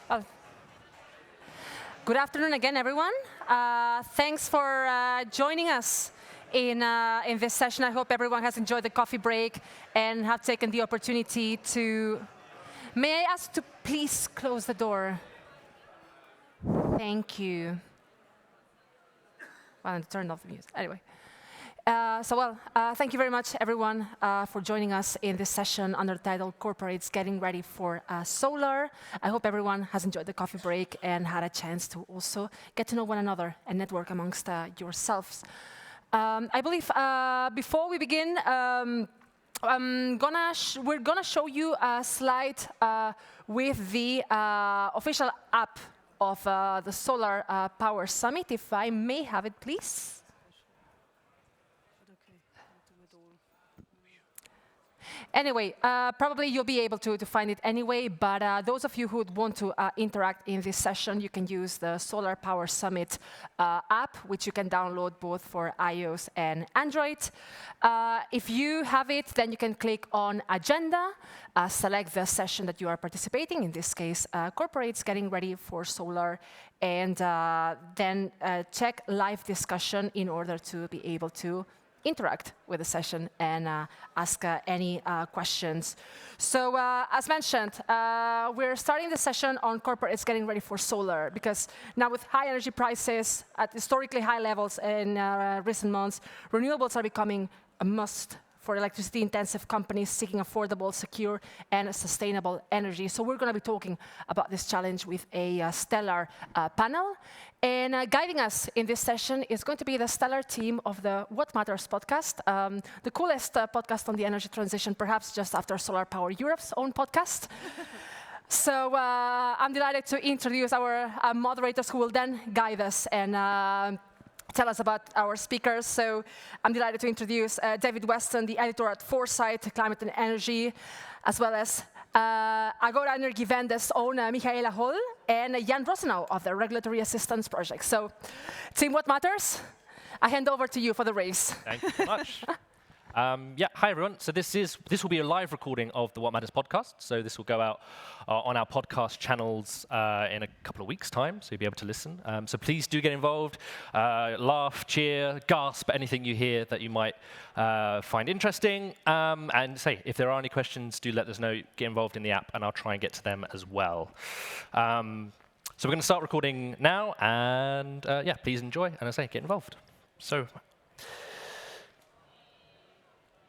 Oh. Good afternoon again, everyone. Thanks for joining us in this session. I hope everyone has enjoyed the coffee break and have taken the opportunity to... May I ask to please close the door? Thank you. Well, I turned off the music. Anyway. Thank you very much, everyone, for joining us in this session under the title Corporates Getting Ready for Solar. I hope everyone has enjoyed the coffee break and had a chance to also get to know one another and network amongst yourselves. I believe before we begin, we're gonna show you a slide with the official app of the Solar Power Summit. If I may have it, please. Anyway, probably you'll be able to find it anyway, but those of you who would want to interact in this session, you can use the Solar Power Summit app, which you can download both for iOS and Android. If you have it, then you can click on Agenda, select the session that you are participating, in this case, Corporates Getting Ready for Solar, and then check live discussion in order to be able to interact with the session and ask any questions. So as mentioned, we're starting the session on corporates getting ready for solar, because now with high energy prices at historically high levels in recent months, renewables are becoming a must for electricity-intensive companies seeking affordable, secure, and sustainable energy. So we're going to be talking about this challenge with a stellar panel. And guiding us in this session is going to be the stellar team of the What Matters podcast, the coolest podcast on the energy transition, perhaps just after Solar Power Europe's own podcast. So I'm delighted to introduce our moderators who will then guide us and tell us about our speakers. So I'm delighted to introduce David Weston, the editor at Foresight, Climate and Energy, as well as Agora Energiewende's own Michaela Holl and Jan Rosenau of the Regulatory Assistance Project. So, team What Matters, I hand over to you for the race. Thank you so much. Hi everyone. So this will be a live recording of the What Matters podcast. So this will go out on our podcast channels in a couple of weeks' time, so you'll be able to listen. So please do get involved, laugh, cheer, gasp, anything you hear that you might find interesting. And say, if there are any questions, do let us know. Get involved in the app, and I'll try and get to them as well. So we're going to start recording now, and please enjoy. And I say, get involved. So.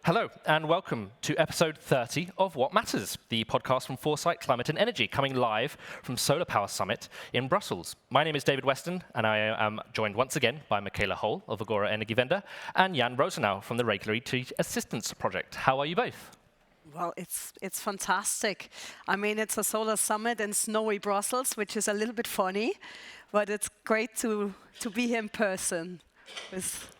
Hello, and welcome to episode 30 of What Matters, the podcast from Foresight, Climate and Energy, coming live from Solar Power Summit in Brussels. My name is David Weston, and I am joined once again by Michaela Holl of Agora Energiewende and Jan Rosenau from the Regulatory Assistance Project. How are you both? Well, it's fantastic. I mean, it's a solar summit in snowy Brussels, which is a little bit funny, but it's great to be here in person with...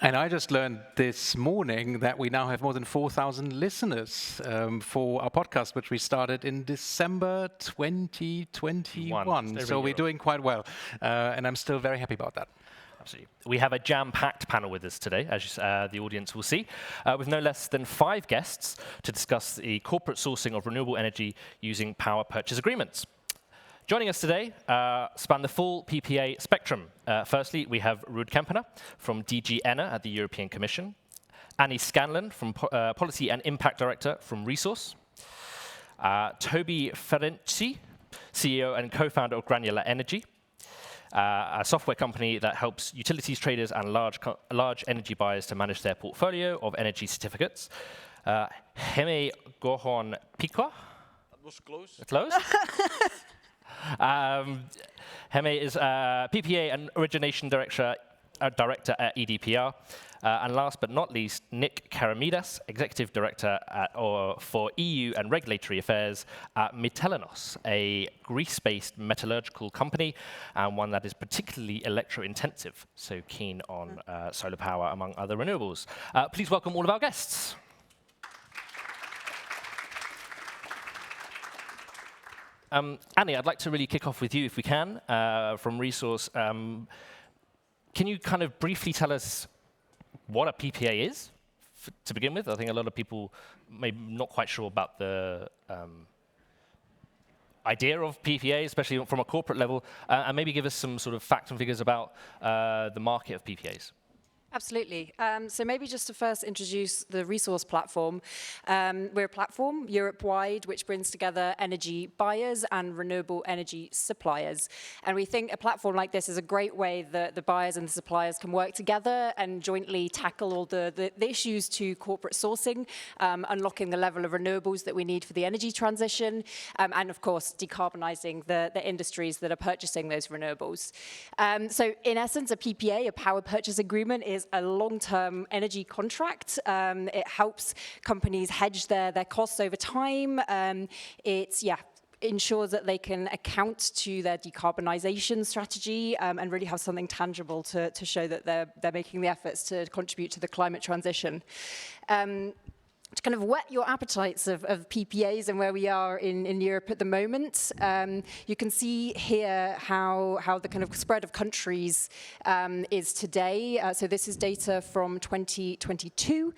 And I just learned this morning that we now have more than 4,000 listeners for our podcast, which we started in December 2021. So we're doing quite well. And I'm still very happy about that. Absolutely. We have a jam-packed panel with us today, as the audience will see, with no less than 5 guests to discuss the corporate sourcing of renewable energy using power purchase agreements. Joining us today span the full PPA spectrum. Firstly, we have Ruud Kempenaar from DG ENER at the European Commission, Annie Scanlon, from Policy and Impact Director from Resource, Toby Ferenczi, CEO and co-founder of Granular Energy, a software company that helps utilities traders and large energy buyers to manage their portfolio of energy certificates, Heme Gohon-Piqua. That was close. Close? Heme is PPA and Origination Director at EDPR. And last but not least, Nick Karamidas, Executive Director for EU and Regulatory Affairs at Mytilineos, a Greece-based metallurgical company, and one that is particularly electro-intensive, so keen on solar power, among other renewables. Please welcome all of our guests. Annie, I'd like to really kick off with you, if we can, from Resource. Can you kind of briefly tell us what a PPA is, to begin with? I think a lot of people may be not quite sure about the idea of PPA, especially from a corporate level, and maybe give us some sort of facts and figures about the market of PPAs. Absolutely. So maybe just to first introduce the resource platform. We're a platform Europe-wide which brings together energy buyers and renewable energy suppliers. And we think a platform like this is a great way that the buyers and the suppliers can work together and jointly tackle all the issues to corporate sourcing, unlocking the level of renewables that we need for the energy transition, and of course, decarbonizing the industries that are purchasing those renewables. So in essence, a PPA, a power purchase agreement, is a long-term energy contract. It helps companies hedge their costs over time. It ensures that they can account to their decarbonization strategy and really have something tangible to show that they're making the efforts to contribute to the climate transition. To kind of whet your appetites of PPAs and where we are in Europe at the moment, you can see here how the kind of spread of countries is today. So this is data from 2022.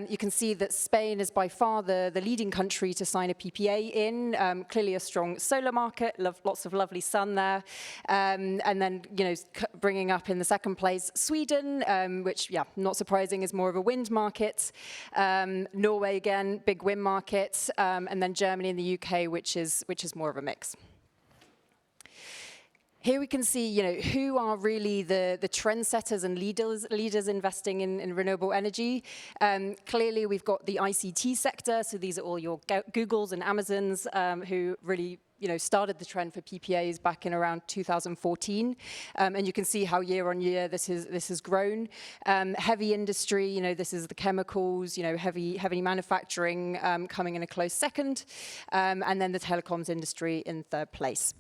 You can see that Spain is by far the leading country to sign a PPA in. Clearly a strong solar market, lots of lovely sun there. And then, bringing up in the second place, Sweden, which, not surprising, is more of a wind market. Norway, again, big wind market, and then Germany and the UK, which is more of a mix. Here we can see, who are really the trendsetters and leaders investing in renewable energy. Clearly, we've got the ICT sector, so these are all your Googles and Amazons who really started the trend for PPAs back in around 2014, and you can see how year on year this has grown. Heavy industry, this is the chemicals, heavy manufacturing coming in a close second, and then the telecoms industry in third place.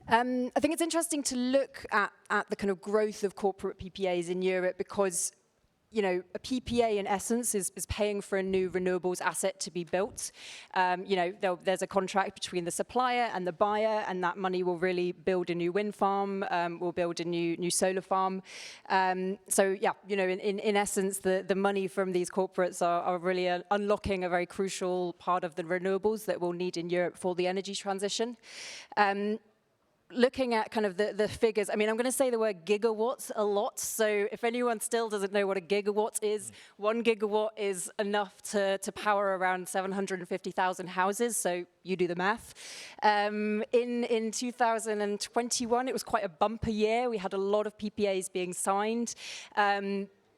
I think it's interesting to look at the kind of growth of corporate PPAs in Europe because a PPA in essence is paying for a new renewables asset to be built. There's a contract between the supplier and the buyer, and that money will really build a new wind farm, will build a new solar farm. In essence, the money from these corporates are really unlocking a very crucial part of the renewables that we'll need in Europe for the energy transition. Looking at kind of the figures, I'm going to say the word gigawatts a lot. So if anyone still doesn't know what a gigawatt is, 1 gigawatt is enough to power around 750,000 houses. So you do the math. In 2021, it was quite a bumper year. We had a lot of PPAs being signed.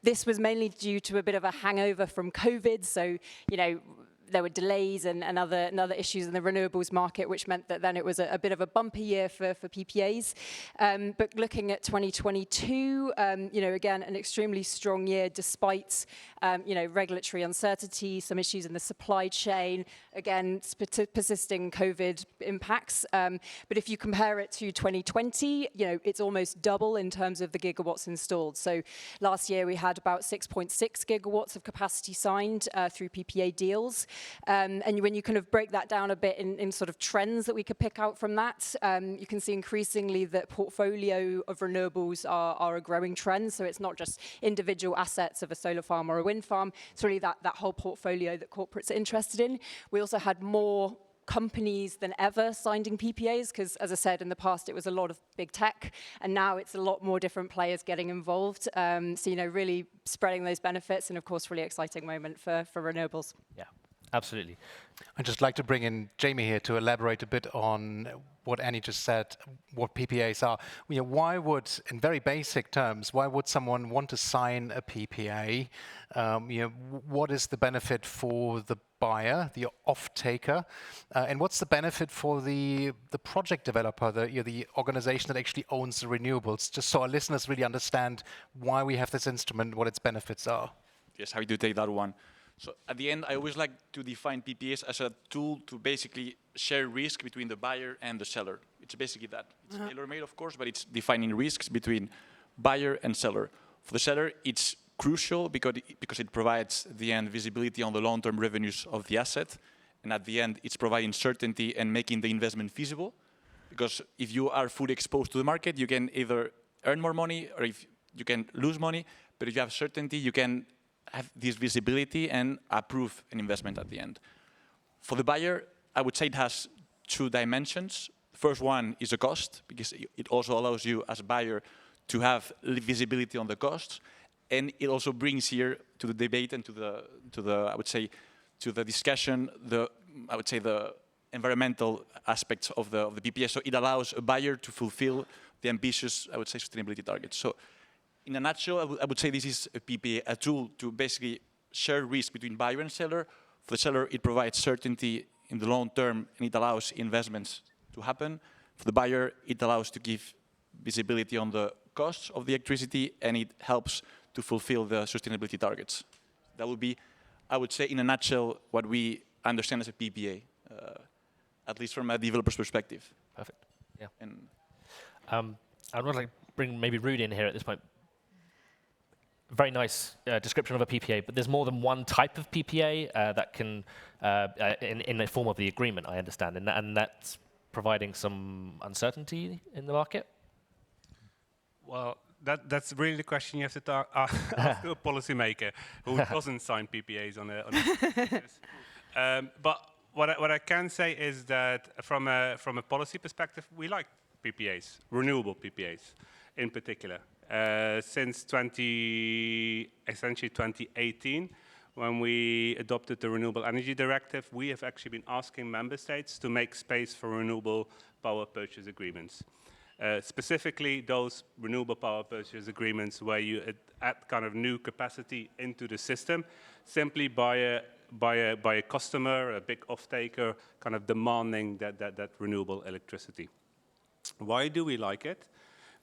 This was mainly due to a bit of a hangover from COVID. So, there were delays and other issues in the renewables market, which meant that then it was a bit of a bumpy year for PPAs. But looking at 2022, again, an extremely strong year despite, regulatory uncertainty, some issues in the supply chain, again, persisting COVID impacts. But if you compare it to 2020, it's almost double in terms of the gigawatts installed. So last year we had about 6.6 gigawatts of capacity signed through PPA deals. And when you kind of break that down a bit in sort of trends that we could pick out from that, you can see increasingly that portfolio of renewables are a growing trend. So it's not just individual assets of a solar farm or a wind farm. It's really that whole portfolio that corporates are interested in. We also had more companies than ever signing PPAs because, as I said, in the past it was a lot of big tech, and now it's a lot more different players getting involved. Really spreading those benefits, and of course, really exciting moment for renewables. Yeah. Absolutely. I'd just like to bring in Jamie here to elaborate a bit on what Annie just said, what PPAs are. Why would, in very basic terms, why would someone want to sign a PPA? What is the benefit for the buyer, the off-taker? And what's the benefit for the project developer, the organization that actually owns the renewables? Just so our listeners really understand why we have this instrument, what its benefits are. Yes, happy to take that one. So at the end, I always like to define PPAs as a tool to basically share risk between the buyer and the seller. It's basically that. It's tailor-made, of course, but it's defining risks between buyer and seller. For the seller, it's crucial because it provides the end visibility on the long-term revenues of the asset. And at the end, it's providing certainty and making the investment feasible. Because if you are fully exposed to the market, you can either earn more money or if you can lose money. But if you have certainty, you can have this visibility and approve an investment at the end. For the buyer, I would say it has two dimensions. First one is the cost, because it also allows you as a buyer to have visibility on the costs, and it also brings here to the debate and to the I would say to the discussion the environmental aspects of the PPA. So it allows a buyer to fulfill the ambitious, I would say, sustainability targets. So in a nutshell, I would say this is a PPA, a tool to basically share risk between buyer and seller. For the seller, it provides certainty in the long term, and it allows investments to happen. For the buyer, it allows to give visibility on the costs of the electricity, and it helps to fulfill the sustainability targets. That would be, I would say, in a nutshell, what we understand as a PPA, at least from a developer's perspective. Perfect. Yeah. And I would like to bring maybe Ruud in here at this point. Very nice description of a PPA, but there's more than one type of PPA that can, in the form of the agreement, I understand, and that's providing some uncertainty in the market? Well, that's really the question you have to ask to a policymaker who doesn't sign PPAs on a basis. But what I can say is that from a policy perspective, we like PPAs, renewable PPAs in particular. Since essentially 2018, when we adopted the Renewable Energy Directive, we have actually been asking member states to make space for renewable power purchase agreements. Specifically, those renewable power purchase agreements where you add kind of new capacity into the system simply by a customer, a big off-taker, kind of demanding that renewable electricity. Why do we like it?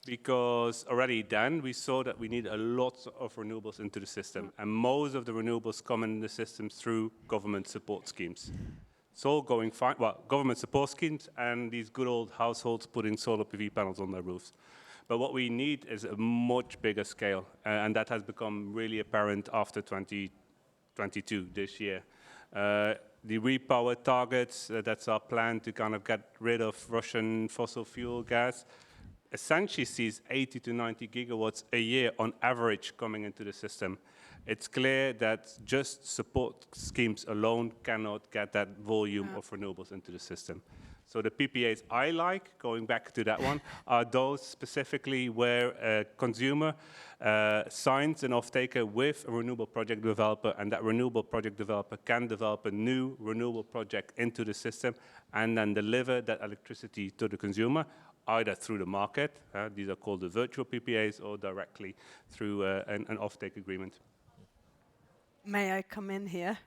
Because already then we saw that we need a lot of renewables into the system, and most of the renewables come in the system through government support schemes. It's all going fine. Well, government support schemes and these good old households putting solar PV panels on their roofs. But what we need is a much bigger scale, and that has become really apparent after 2022, this year. The repower targets, that's our plan to kind of get rid of Russian fossil fuel gas, essentially sees 80 to 90 gigawatts a year on average coming into the system. It's clear that just support schemes alone cannot get that volume of renewables into the system. So the PPAs I like, going back to that one, are those specifically where a consumer signs an off-taker with a renewable project developer, and that renewable project developer can develop a new renewable project into the system and then deliver that electricity to the consumer, either through the market, these are called the virtual PPAs, or directly through an off-take agreement. May I come in here?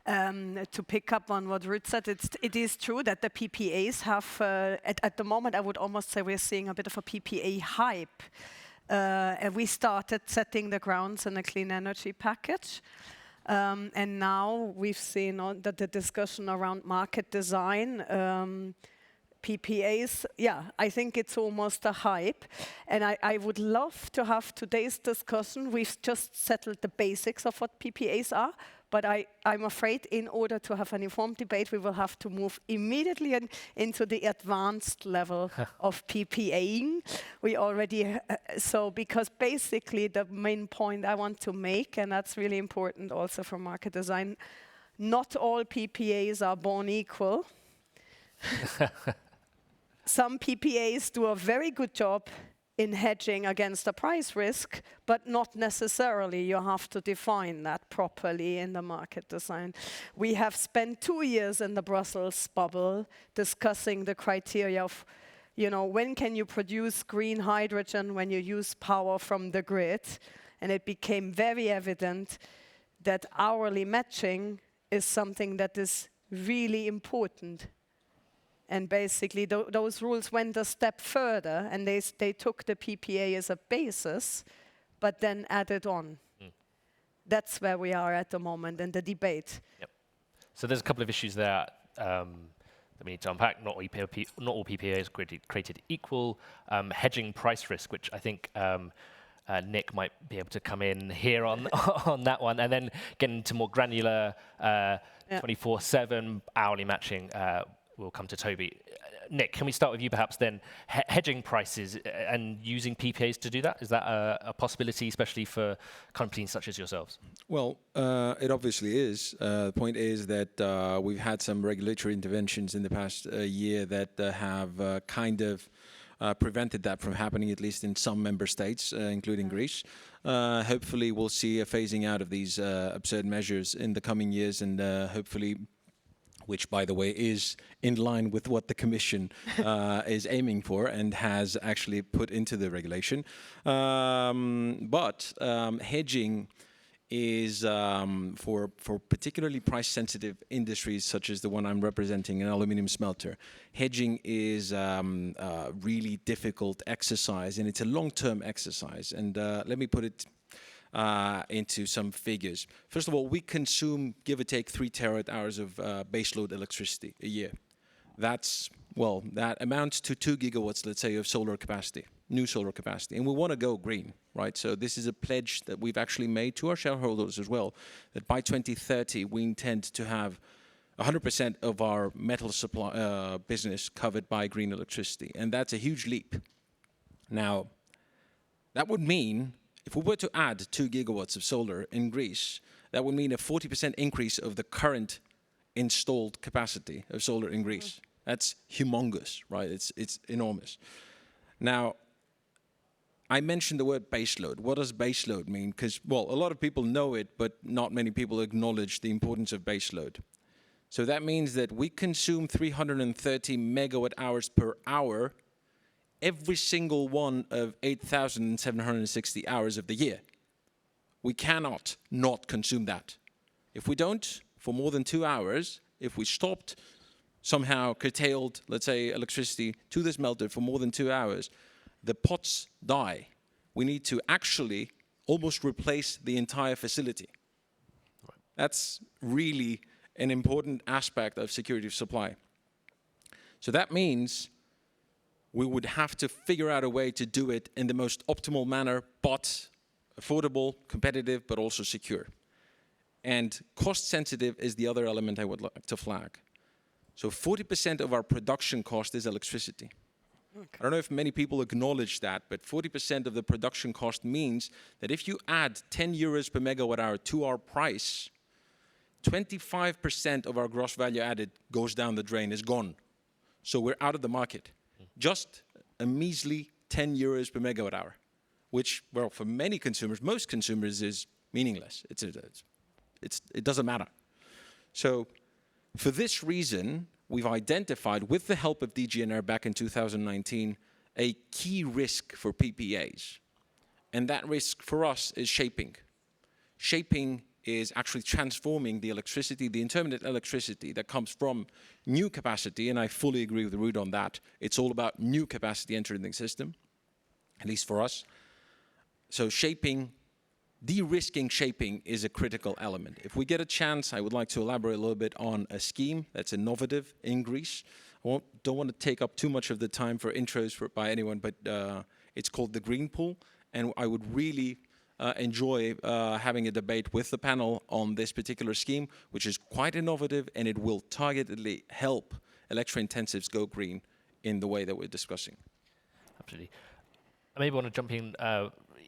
To pick up on what Ruud said, it is true that the PPAs have, at the moment, I would almost say we're seeing a bit of a PPA hype. And we started setting the grounds in a clean energy package. And now we've seen that the discussion around market design, PPAs, yeah, I think it's almost a hype. And I would love to have today's discussion. We've just settled the basics of what PPAs are, but I'm afraid in order to have an informed debate, we will have to move immediately into the advanced level of PPAing. We already, because basically the main point I want to make, and that's really important also for market design, not all PPAs are born equal. Some PPAs do a very good job in hedging against the price risk, but not necessarily. You have to define that properly in the market design. We have spent 2 years in the Brussels bubble discussing the criteria of, when can you produce green hydrogen when you use power from the grid? And it became very evident that hourly matching is something that is really important. And basically, those rules went a step further, and they took the PPA as a basis, but then added on. That's where we are at the moment in the debate. Yep. So there's a couple of issues there that we need to unpack. Not all PPAs are created equal. Hedging price risk, which I think Nick might be able to come in here on on that one, and then get into more granular 24/7 hourly matching. We'll come to Toby. Nick, can we start with you perhaps then? Hedging prices and using PPAs to do that, is that a possibility, especially for companies such as yourselves? Well, it obviously is. The point is that we've had some regulatory interventions in the past year that have kind of prevented that from happening, at least in some member states, including Greece. Hopefully, we'll see a phasing out of these absurd measures in the coming years, and hopefully, which, by the way, is in line with what the Commission is aiming for and has actually put into the regulation. But hedging is for particularly price-sensitive industries such as the one I'm representing, an aluminium smelter. Hedging is a really difficult exercise, and it's a long-term exercise. And let me put it into some figures. First of all, we consume, give or take, 3 terawatt-hours of baseload electricity a year. That's, well, that amounts to 2 gigawatts, let's say, of solar capacity, new solar capacity. And we want to go green, right? So this is a pledge that we've actually made to our shareholders as well, that by 2030, we intend to have 100% of our metal supply business covered by green electricity. And that's a huge leap. Now, that would mean, if we were to add 2 gigawatts of solar in Greece, that would mean a 40% increase of the current installed capacity of solar in Greece. That's humongous, right? It's enormous. Now, I mentioned the word baseload. What does baseload mean? Because, well, a lot of people know it, but not many people acknowledge the importance of baseload. So that means that we consume 330 megawatt hours per hour every single one of 8,760 hours of the year. We cannot not consume that. If we don't, for more than 2 hours, if we stopped, somehow curtailed, let's say, electricity to the smelter for more than 2 hours, the pots die. We need to actually almost replace the entire facility. Right. That's really an important aspect of security of supply. So that means we would have to figure out a way to do it in the most optimal manner, but affordable, competitive, but also secure. And cost sensitive is the other element I would like to flag. So 40% of our production cost is electricity. Okay. I don't know if many people acknowledge that, but 40% of the production cost means that if you add 10 euros per megawatt hour to our price, 25% of our gross value added goes down the drain, is gone. So we're out of the market. Just a measly 10 euros per megawatt hour, which, well, for many consumers, most consumers, is meaningless. It doesn't matter. So for this reason, we've identified, with the help of DGNR back in 2019, a key risk for PPAs. And that risk for us is shaping. Shaping is actually transforming the electricity, the intermittent electricity that comes from new capacity, and I fully agree with Ruud on that. It's all about new capacity entering the system, at least for us. So shaping, de-risking shaping is a critical element. If we get a chance, I would like to elaborate a little bit on a scheme that's innovative in Greece. I don't want to take up too much of the time for intros by anyone, but it's called the Green Pool, and I would really enjoy having a debate with the panel on this particular scheme, which is quite innovative, and it will targetedly help electro-intensives go green in the way that we're discussing. Absolutely. I maybe want to jump in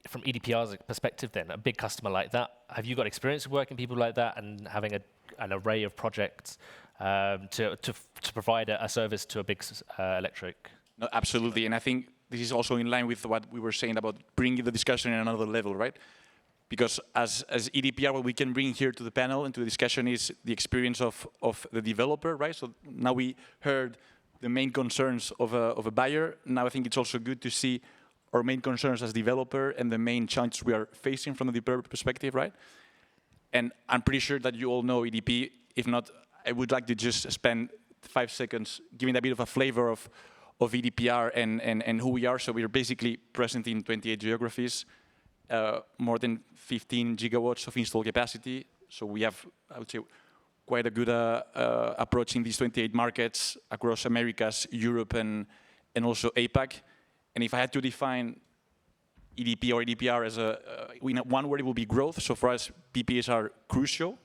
from EDPR's perspective then, a big customer like that. Have you got experience working with people like that and having an array of projects to provide a service to a big electric? No, absolutely, and I think this is also in line with what we were saying about bringing the discussion in another level, right? Because as EDPR, what we can bring here to the panel and to the discussion is the experience of the developer, right? So now we heard the main concerns of a buyer. Now I think it's also good to see our main concerns as developer and the main challenges we are facing from the developer perspective, right? And I'm pretty sure that you all know EDP. If not, I would like to just spend 5 seconds giving a bit of a flavor of EDPR and who we are. So we are basically present in 28 geographies, more than 15 gigawatts of installed capacity. So we have, I would say, quite a good approach in these 28 markets across Americas, Europe, and also APAC. And if I had to define EDP or EDPR as one word, it would be growth. So for us, PPAs are crucial,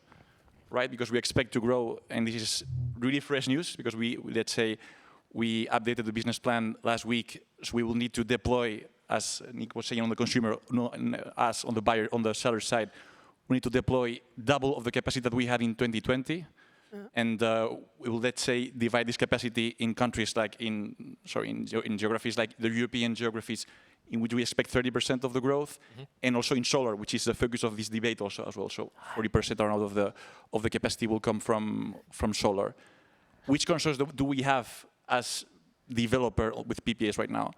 right? Because we expect to grow, and this is really fresh news because let's say, We updated the business plan last week, so we will need to deploy, as Nick was saying, on the consumer, us on the buyer, on the seller side, we need to deploy double of the capacity that we had in 2020. And we will, let's say, divide this capacity in countries like in geographies like the European geographies, in which we expect 30% of the growth, and also in solar, which is the focus of this debate also as well. So 40% around of the capacity will come from solar. Which concerns do we have as developer with PPAs right now?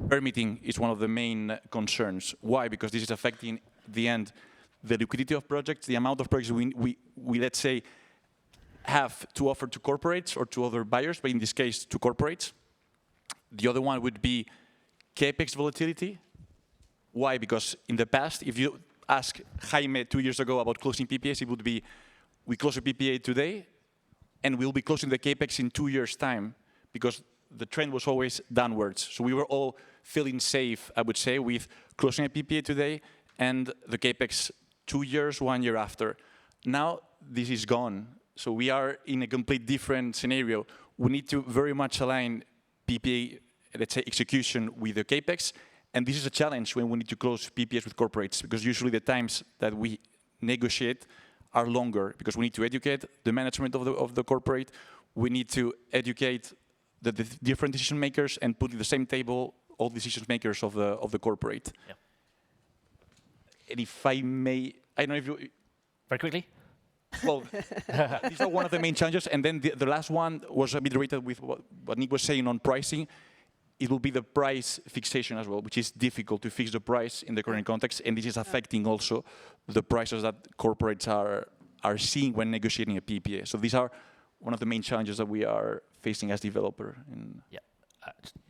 Permitting is one of the main concerns. Why? Because this is affecting, the end, the liquidity of projects, the amount of projects we let's say, have to offer to corporates or to other buyers, but in this case, to corporates. The other one would be CapEx volatility. Why? Because in the past, if you ask Jaime 2 years ago about closing PPAs, it would be, we close a PPA today, and we'll be closing the CapEx in 2 years' time, because the trend was always downwards. So we were all feeling safe, I would say, with closing a PPA today and the CapEx 2 years, 1 year after. Now, this is gone. So we are in a complete different scenario. We need to very much align PPA, let's say, execution with the CapEx. And this is a challenge when we need to close PPAs with corporates, because usually the times that we negotiate are longer, because we need to educate the management of the corporate. We need to educate the different decision makers and put in the same table all decision makers of the corporate. Yeah. And if I may, I don't know if you... Very quickly. Well, these are one of the main challenges. And then the last one was a bit related with what Nick was saying on pricing. It will be the price fixation as well, which is difficult to fix the price in the current context. And this is affecting also the prices that corporates are seeing when negotiating a PPA. So these are one of the main challenges that we are facing as developer. Yeah.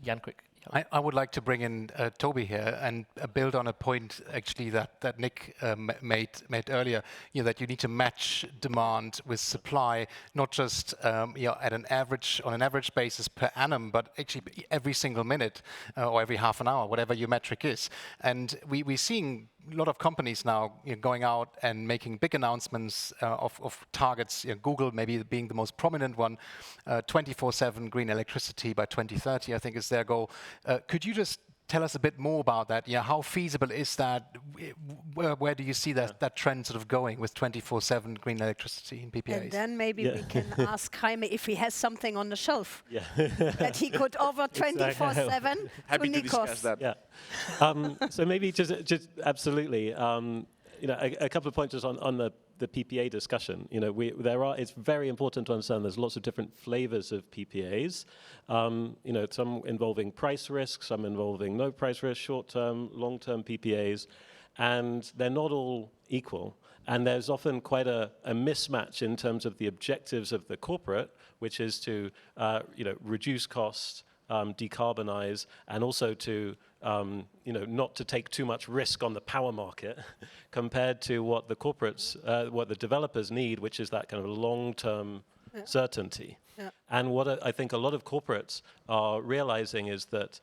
Jan, quick. I would like to bring in Toby here and build on a point actually that Nick made earlier. That you need to match demand with supply, not just at on an average basis per annum, but actually every single minute or every half an hour, whatever your metric is. And we're seeing a lot of companies now going out and making big announcements of targets. Google maybe being the most prominent one, 24/7 green electricity by 2030, I think is their goal. Could you just tell us a bit more about that? How feasible is that? Where do you see that trend sort of going with 24/7 green electricity in PPAs? And then maybe we can ask Jaime if he has something on the shelf that he could offer 24/7 Happy to to discuss that. Yeah. So maybe just absolutely. A couple of pointers on the PPA discussion. It's very important to understand there's lots of different flavors of PPAs. Some involving price risk, some involving no price risk, short-term, long-term PPAs, and they're not all equal. And there's often quite a mismatch in terms of the objectives of the corporate, which is to reduce costs, decarbonize, and also to not to take too much risk on the power market compared to what the corporates, what the developers need, which is that kind of long-term certainty. Yeah. And what I think a lot of corporates are realizing is that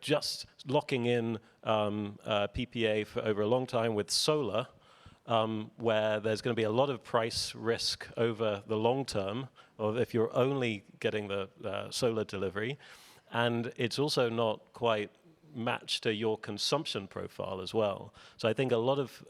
just locking in PPA for over a long time with solar, where there's going to be a lot of price risk over the long term, or if you're only getting the solar delivery, and it's also not quite matched to your consumption profile as well. So I think a lot of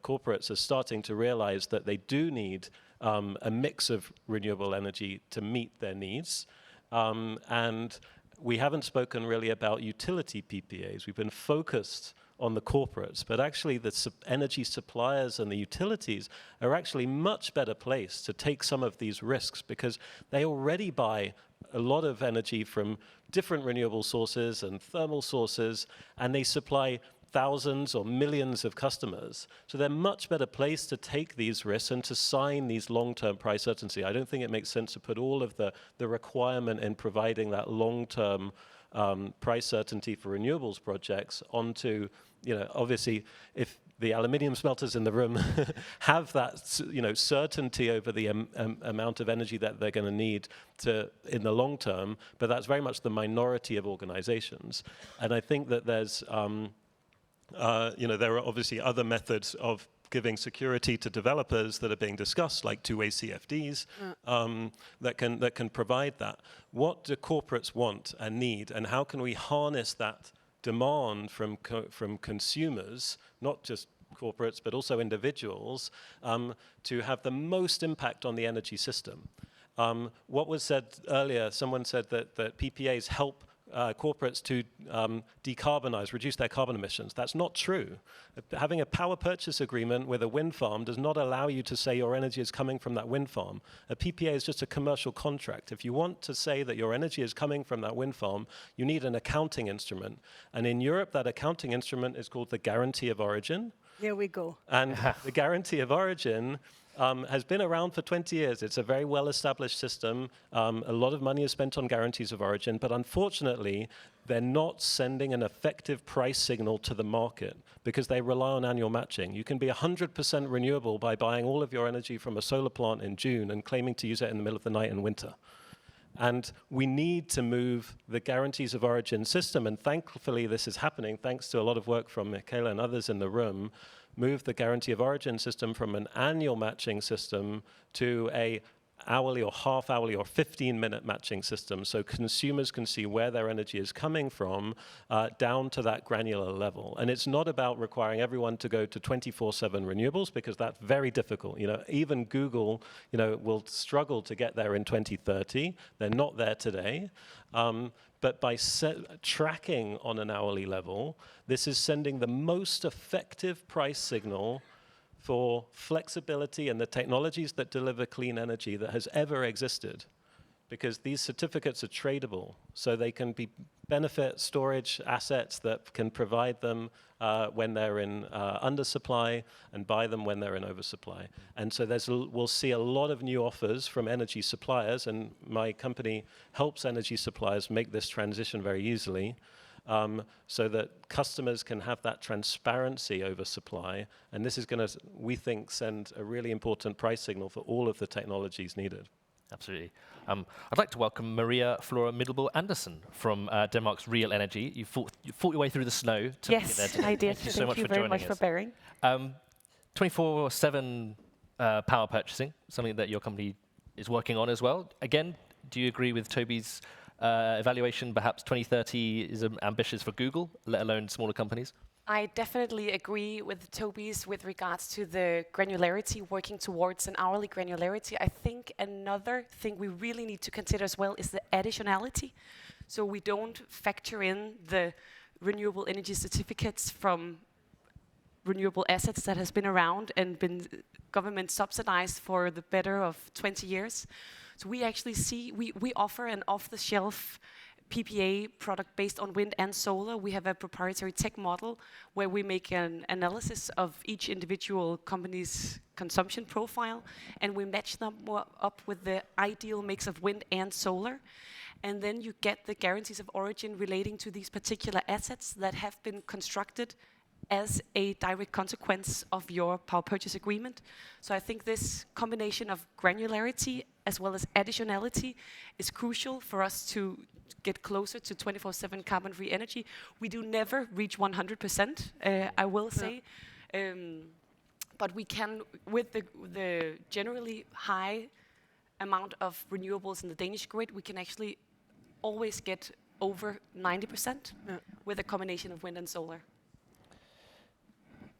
corporates are starting to realize that they do need a mix of renewable energy to meet their needs. And we haven't spoken really about utility PPAs. We've been focused on the corporates, but actually the energy suppliers and the utilities are actually much better placed to take some of these risks, because they already buy a lot of energy from different renewable sources and thermal sources, and they supply thousands or millions of customers. So they're much better placed to take these risks and to sign these long-term price certainty. I don't think it makes sense to put all of the requirement in providing that long-term price certainty for renewables projects onto, obviously, if the aluminium smelters in the room have that, certainty over the amount of energy that they're going to need in the long term, but that's very much the minority of organizations. And I think that there's, there are obviously other methods of giving security to developers that are being discussed, like two-way CFDs, that can provide that. What do corporates want and need, and how can we harness that demand from consumers, not just corporates, but also individuals, to have the most impact on the energy system? What was said earlier, someone said that PPAs help corporates to decarbonize, reduce their carbon emissions. That's not true. Having a power purchase agreement with a wind farm does not allow you to say your energy is coming from that wind farm. A PPA is just a commercial contract. If you want to say that your energy is coming from that wind farm, you need an accounting instrument. And in Europe, that accounting instrument is called the Guarantee of Origin. Here we go. And the Guarantee of Origin has been around for 20 years. It's a very well-established system. A lot of money is spent on guarantees of origin, but unfortunately, they're not sending an effective price signal to the market because they rely on annual matching. You can be 100% renewable by buying all of your energy from a solar plant in June and claiming to use it in the middle of the night in winter. And we need to move the guarantees of origin system, and thankfully this is happening thanks to a lot of work from Michaela and others in the room, move the guarantee of origin system from an annual matching system to a hourly or half-hourly or 15-minute matching system, so consumers can see where their energy is coming from down to that granular level. And it's not about requiring everyone to go to 24/7 renewables, because that's very difficult. Even Google, will struggle to get there in 2030. They're not there today. But by tracking on an hourly level, this is sending the most effective price signal for flexibility and the technologies that deliver clean energy that has ever existed. Because these certificates are tradable, so they can be benefit storage assets that can provide them when they're in undersupply and buy them when they're in oversupply. And so we'll see a lot of new offers from energy suppliers, and my company helps energy suppliers make this transition very easily, so that customers can have that transparency over supply. And this is going to, we think, send a really important price signal for all of the technologies needed. Absolutely. I'd like to welcome Maria Flora Middelboe Andersen from Denmark's Real Energy. You fought your way through the snow to get there today. I did. Thank you so much for very joining much us. for bearing. 24/7 power purchasing, something that your company is working on as well. Again, do you agree with Toby's evaluation? Perhaps 2030 is ambitious for Google, let alone smaller companies? I definitely agree with Toby's with regards to the granularity, working towards an hourly granularity. I think another thing we really need to consider as well is the additionality. So we don't factor in the renewable energy certificates from renewable assets that has been around and been government subsidized for the better of 20 years. So we actually see, we offer an off-the-shelf PPA product based on wind and solar. We have a proprietary tech model where we make an analysis of each individual company's consumption profile, and we match them up with the ideal mix of wind and solar. And then you get the guarantees of origin relating to these particular assets that have been constructed as a direct consequence of your power purchase agreement. So I think this combination of granularity as well as additionality is crucial for us to get closer to 24/7 carbon-free energy. We do never reach 100%, I will say. But we can, with the generally high amount of renewables in the Danish grid, we can actually always get over 90% with a combination of wind and solar.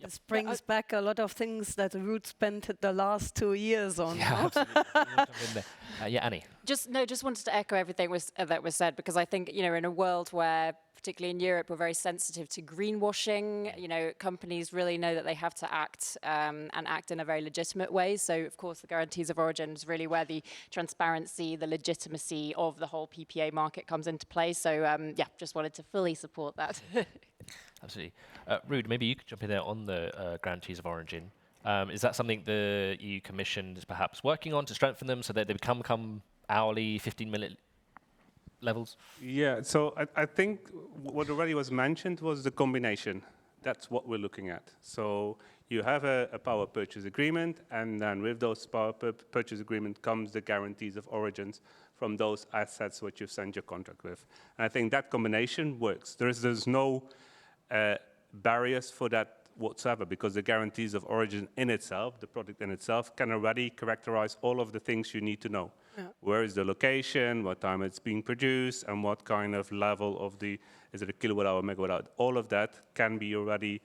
This brings back a lot of things that Ruud spent the last 2 years on. Yeah, absolutely. Yeah, Annie. Just wanted to echo everything that was said, because I think, in a world where, particularly in Europe, we're very sensitive to greenwashing, companies really know that they have to act and act in a very legitimate way. So, of course, the guarantees of origin is really where the transparency, the legitimacy of the whole PPA market comes into play. So, just wanted to fully support that. Absolutely. Ruud, maybe you could jump in there on the guarantees of origin. Is that something the EU Commission is perhaps working on to strengthen them so that they become hourly 15-minute levels? Yeah, so I think what already was mentioned was the combination. That's what we're looking at. So you have a power purchase agreement, and then with those power purchase agreement comes the guarantees of origins from those assets which you've signed your contract with. And I think that combination works. There's no barriers for that whatsoever, because the guarantees of origin in itself, the product in itself, can already characterize all of the things you need to know. Where is the location, what time it's being produced, and what kind of level of is it a kilowatt hour, megawatt hour? All of that can be already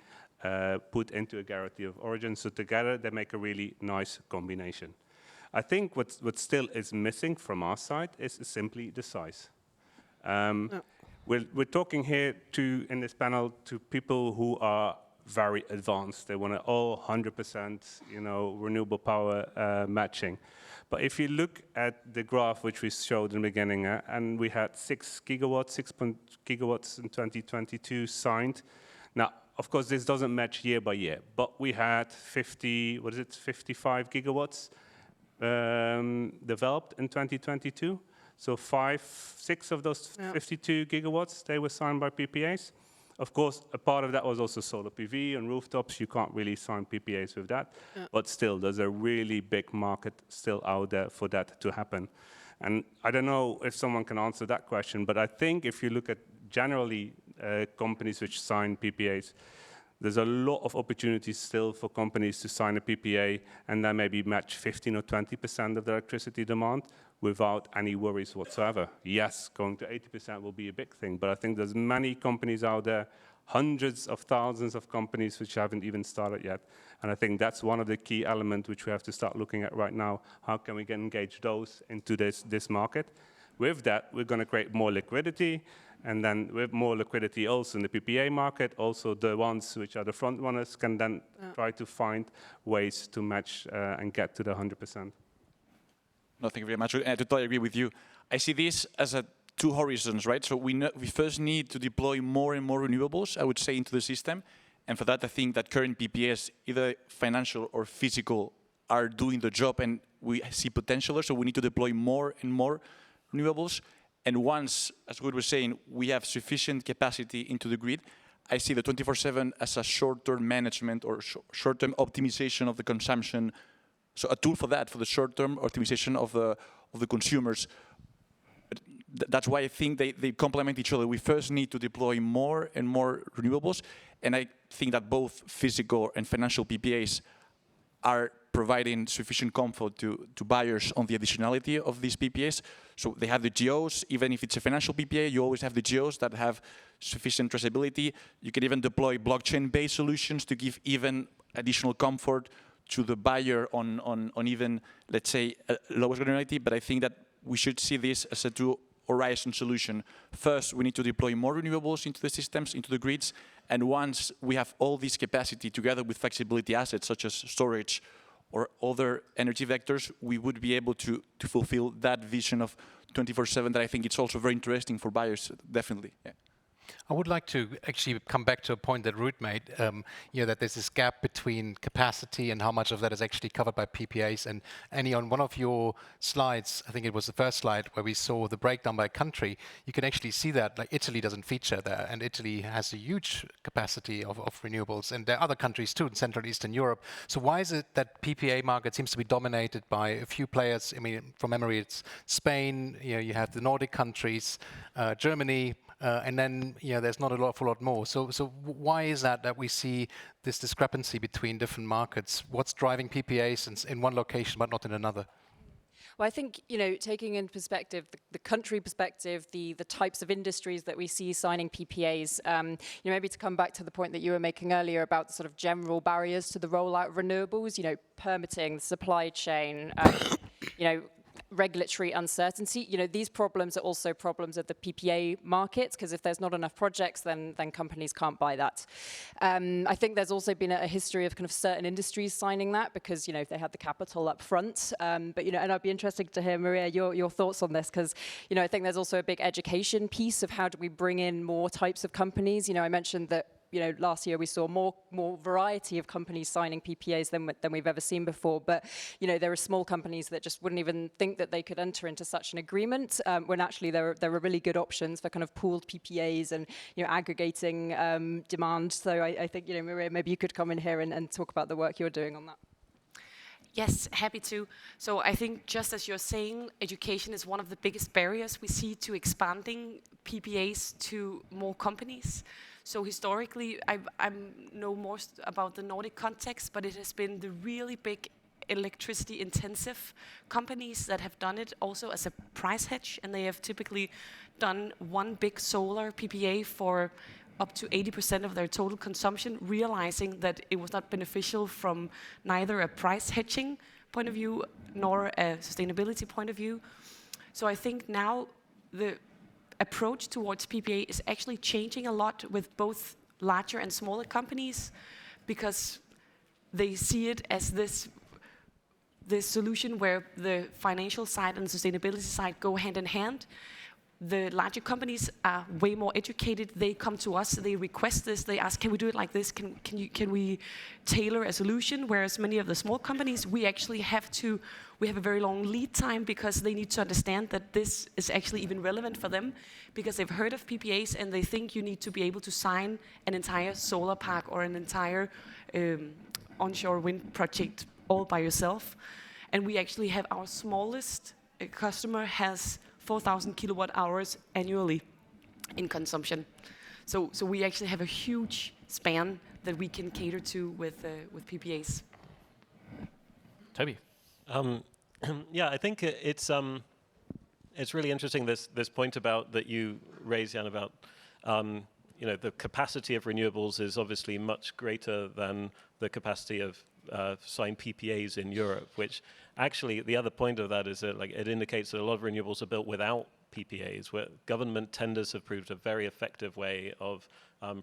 put into a guarantee of origin. So together, they make a really nice combination. I think what still is missing from our side is simply the size. We're talking here in this panel to people who are very advanced. They want all 100%, renewable power matching. But if you look at the graph which we showed in the beginning, and we had 6 gigawatts in 2022 signed. Now, of course, this doesn't match year by year, but we had 55 gigawatts developed in 2022. So 6 of those 52 gigawatts, they were signed by PPAs. Of course, a part of that was also solar PV and rooftops. You can't really sign PPAs with that. But still, there's a really big market still out there for that to happen. And I don't know if someone can answer that question, but I think if you look at generally companies which sign PPAs, there's a lot of opportunities still for companies to sign a PPA and then maybe match 15 or 20% of the electricity demand without any worries whatsoever. Yes, going to 80% will be a big thing, but I think there's many companies out there, hundreds of thousands of companies which haven't even started yet. And I think that's one of the key elements which we have to start looking at right now. How can we engage those into this market? With that, we're going to create more liquidity, and then with more liquidity also in the PPA market, also the ones which are the front runners can then try to find ways to match and get to the 100%. No, thank you very much. I totally agree with you. I see this as two horizons, right? So we first need to deploy more and more renewables, I would say, into the system. And for that, I think that current PPAs, either financial or physical, are doing the job, and we see potential there. So we need to deploy more and more renewables. And once, as Ruud was saying, we have sufficient capacity into the grid, I see the 24/7 as a short-term management or short-term optimization of the consumption. So a tool for that, for the short-term optimization of the consumers. That's why I think they complement each other. We first need to deploy more and more renewables, and I think that both physical and financial PPAs are providing sufficient comfort to buyers on the additionality of these PPAs. So they have the GOs. Even if it's a financial PPA, you always have the GOs that have sufficient traceability. You can even deploy blockchain-based solutions to give even additional comfort to the buyer on even, let's say, lower granularity. But I think that we should see this as a two-horizon solution. First, we need to deploy more renewables into the systems, into the grids. And once we have all this capacity together with flexibility assets such as storage or other energy vectors, we would be able to fulfill that vision of 24/7 that I think it's also very interesting for buyers, definitely. Yeah. I would like to actually come back to a point that Ruud made, that there's this gap between capacity and how much of that is actually covered by PPAs. And Annie, on one of your slides, I think it was the first slide where we saw the breakdown by country, you can actually see that like Italy doesn't feature there, and Italy has a huge capacity of renewables, and there are other countries too in Central Eastern Europe. So why is it that PPA market seems to be dominated by a few players? I mean, from memory, it's Spain, you have the Nordic countries, Germany, and then there's not an awful lot more. So why is that we see this discrepancy between different markets? What's driving PPAs in one location but not in another? Well, I think, taking in perspective, the country perspective, the types of industries that we see signing PPAs, maybe to come back to the point that you were making earlier about the sort of general barriers to the rollout of renewables, permitting, supply chain, regulatory uncertainty. These problems are also problems of the PPA markets, because if there's not enough projects, then companies can't buy that. I think there's also been a history of kind of certain industries signing that because, they had the capital up front. But, and I'd be interested to hear, Maria, your thoughts on this, because, I think there's also a big education piece of how do we bring in more types of companies. I mentioned that last year we saw more variety of companies signing PPAs than we've ever seen before. But, there are small companies that just wouldn't even think that they could enter into such an agreement, when actually there are really good options for kind of pooled PPAs and, aggregating demand. So I think, Maria, maybe you could come in here and talk about the work you're doing on that. Yes, happy to. So I think just as you're saying, education is one of the biggest barriers we see to expanding PPAs to more companies. So historically, I know more about the Nordic context, but it has been the really big electricity intensive companies that have done it also as a price hedge, and they have typically done one big solar PPA for up to 80% of their total consumption, realizing that it was not beneficial from neither a price hedging point of view nor a sustainability point of view. So I think now the approach towards PPA is actually changing a lot with both larger and smaller companies, because they see it as this solution where the financial side and the sustainability side go hand in hand. The larger companies are way more educated. They come to us, they request this, they ask, can we do it like this? Can we tailor a solution? Whereas many of the small companies, we actually have a very long lead time, because they need to understand that this is actually even relevant for them, because they've heard of PPAs and they think you need to be able to sign an entire solar park or an entire onshore wind project all by yourself. And we actually have our smallest customer has 4,000 kilowatt hours annually in consumption. So we actually have a huge span that we can cater to with PPAs. Toby. Yeah, I think it's really interesting, this point about that you raised, Jan, about the capacity of renewables is obviously much greater than the capacity of signed PPAs in Europe, which actually the other point of that is that it indicates that a lot of renewables are built without PPAs, where government tenders have proved a very effective way of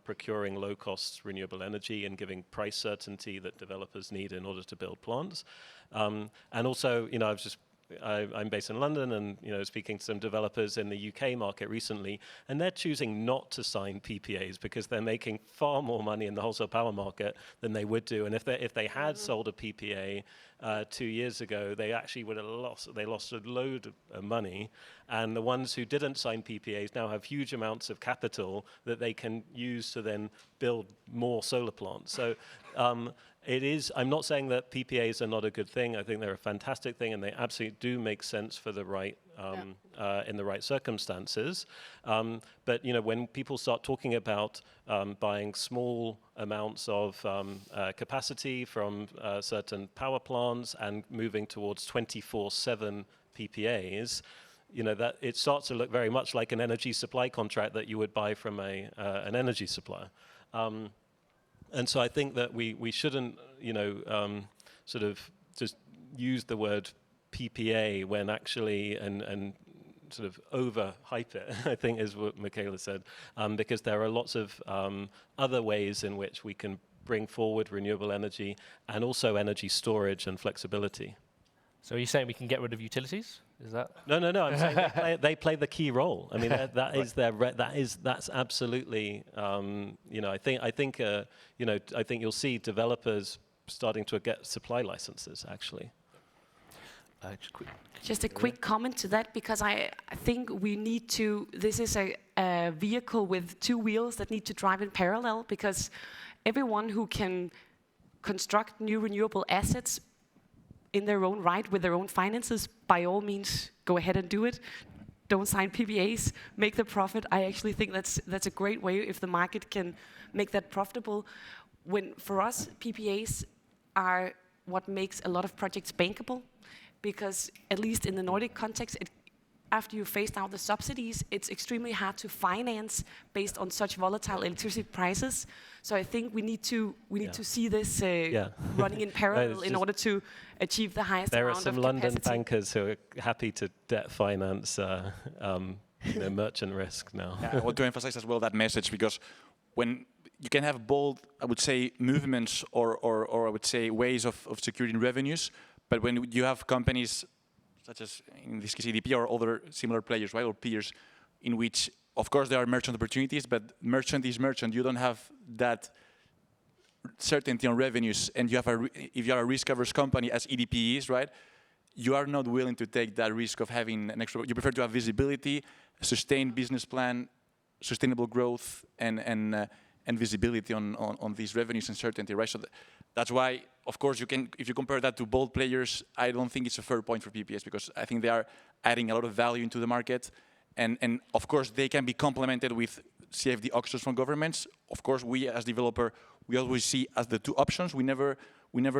procuring low-cost renewable energy and giving price certainty that developers need in order to build plants. And also, I'm based in London, and speaking to some developers in the UK market recently, and they're choosing not to sign PPAs because they're making far more money in the wholesale power market than they would do. And if they had sold a PPA 2 years ago, they actually would have lost a load of money. And the ones who didn't sign PPAs now have huge amounts of capital that they can use to then build more solar plants. So I'm not saying that PPAs are not a good thing. I think they're a fantastic thing, and they absolutely do make sense for the right in the right circumstances. But when people start talking about buying small amounts of capacity from certain power plants and moving towards 24/7 PPAs, that it starts to look very much like an energy supply contract that you would buy from an energy supplier. And so I think that we shouldn't, sort of just use the word PPA when actually and sort of overhype it, I think is what Michaela said, because there are lots of other ways in which we can bring forward renewable energy and also energy storage and flexibility. So are you saying we can get rid of utilities? Is that? No. I'm saying they play the key role. I mean, that's absolutely. I think you'll see developers starting to get supply licenses actually. Just a quick comment to that, because I think we need to. This is a vehicle with two wheels that need to drive in parallel, because everyone who can construct new renewable assets in their own right, with their own finances, by all means, go ahead and do it. Don't sign PPAs, make the profit. I actually think that's a great way if the market can make that profitable. For us, PPAs are what makes a lot of projects bankable, because at least in the Nordic context, after you phased out the subsidies, it's extremely hard to finance based on such volatile electricity prices. So I think we need to see this running in parallel in order to achieve the highest amount of capacity. There are some London bankers who are happy to debt finance merchant risk now. Yeah, I want to emphasize as well that message, because when you can have bold, I would say, movements or I would say ways of securing revenues, but when you have companies such as, in this case, EDP or other similar players, right, or peers, in which, of course, there are merchant opportunities, but merchant is merchant. You don't have that certainty on revenues, and if you are a risk-averse company, as EDP is, right, you are not willing to take that risk of having an extra. You prefer to have visibility, a sustained business plan, sustainable growth, and visibility on these revenues and certainty, right? So that's why, of course, if you compare that to bold players, I don't think it's a fair point for PPAs, because I think they are adding a lot of value into the market, and of course they can be complemented with CFD auctions from governments. Of course, we as developer, we always see as the two options. We never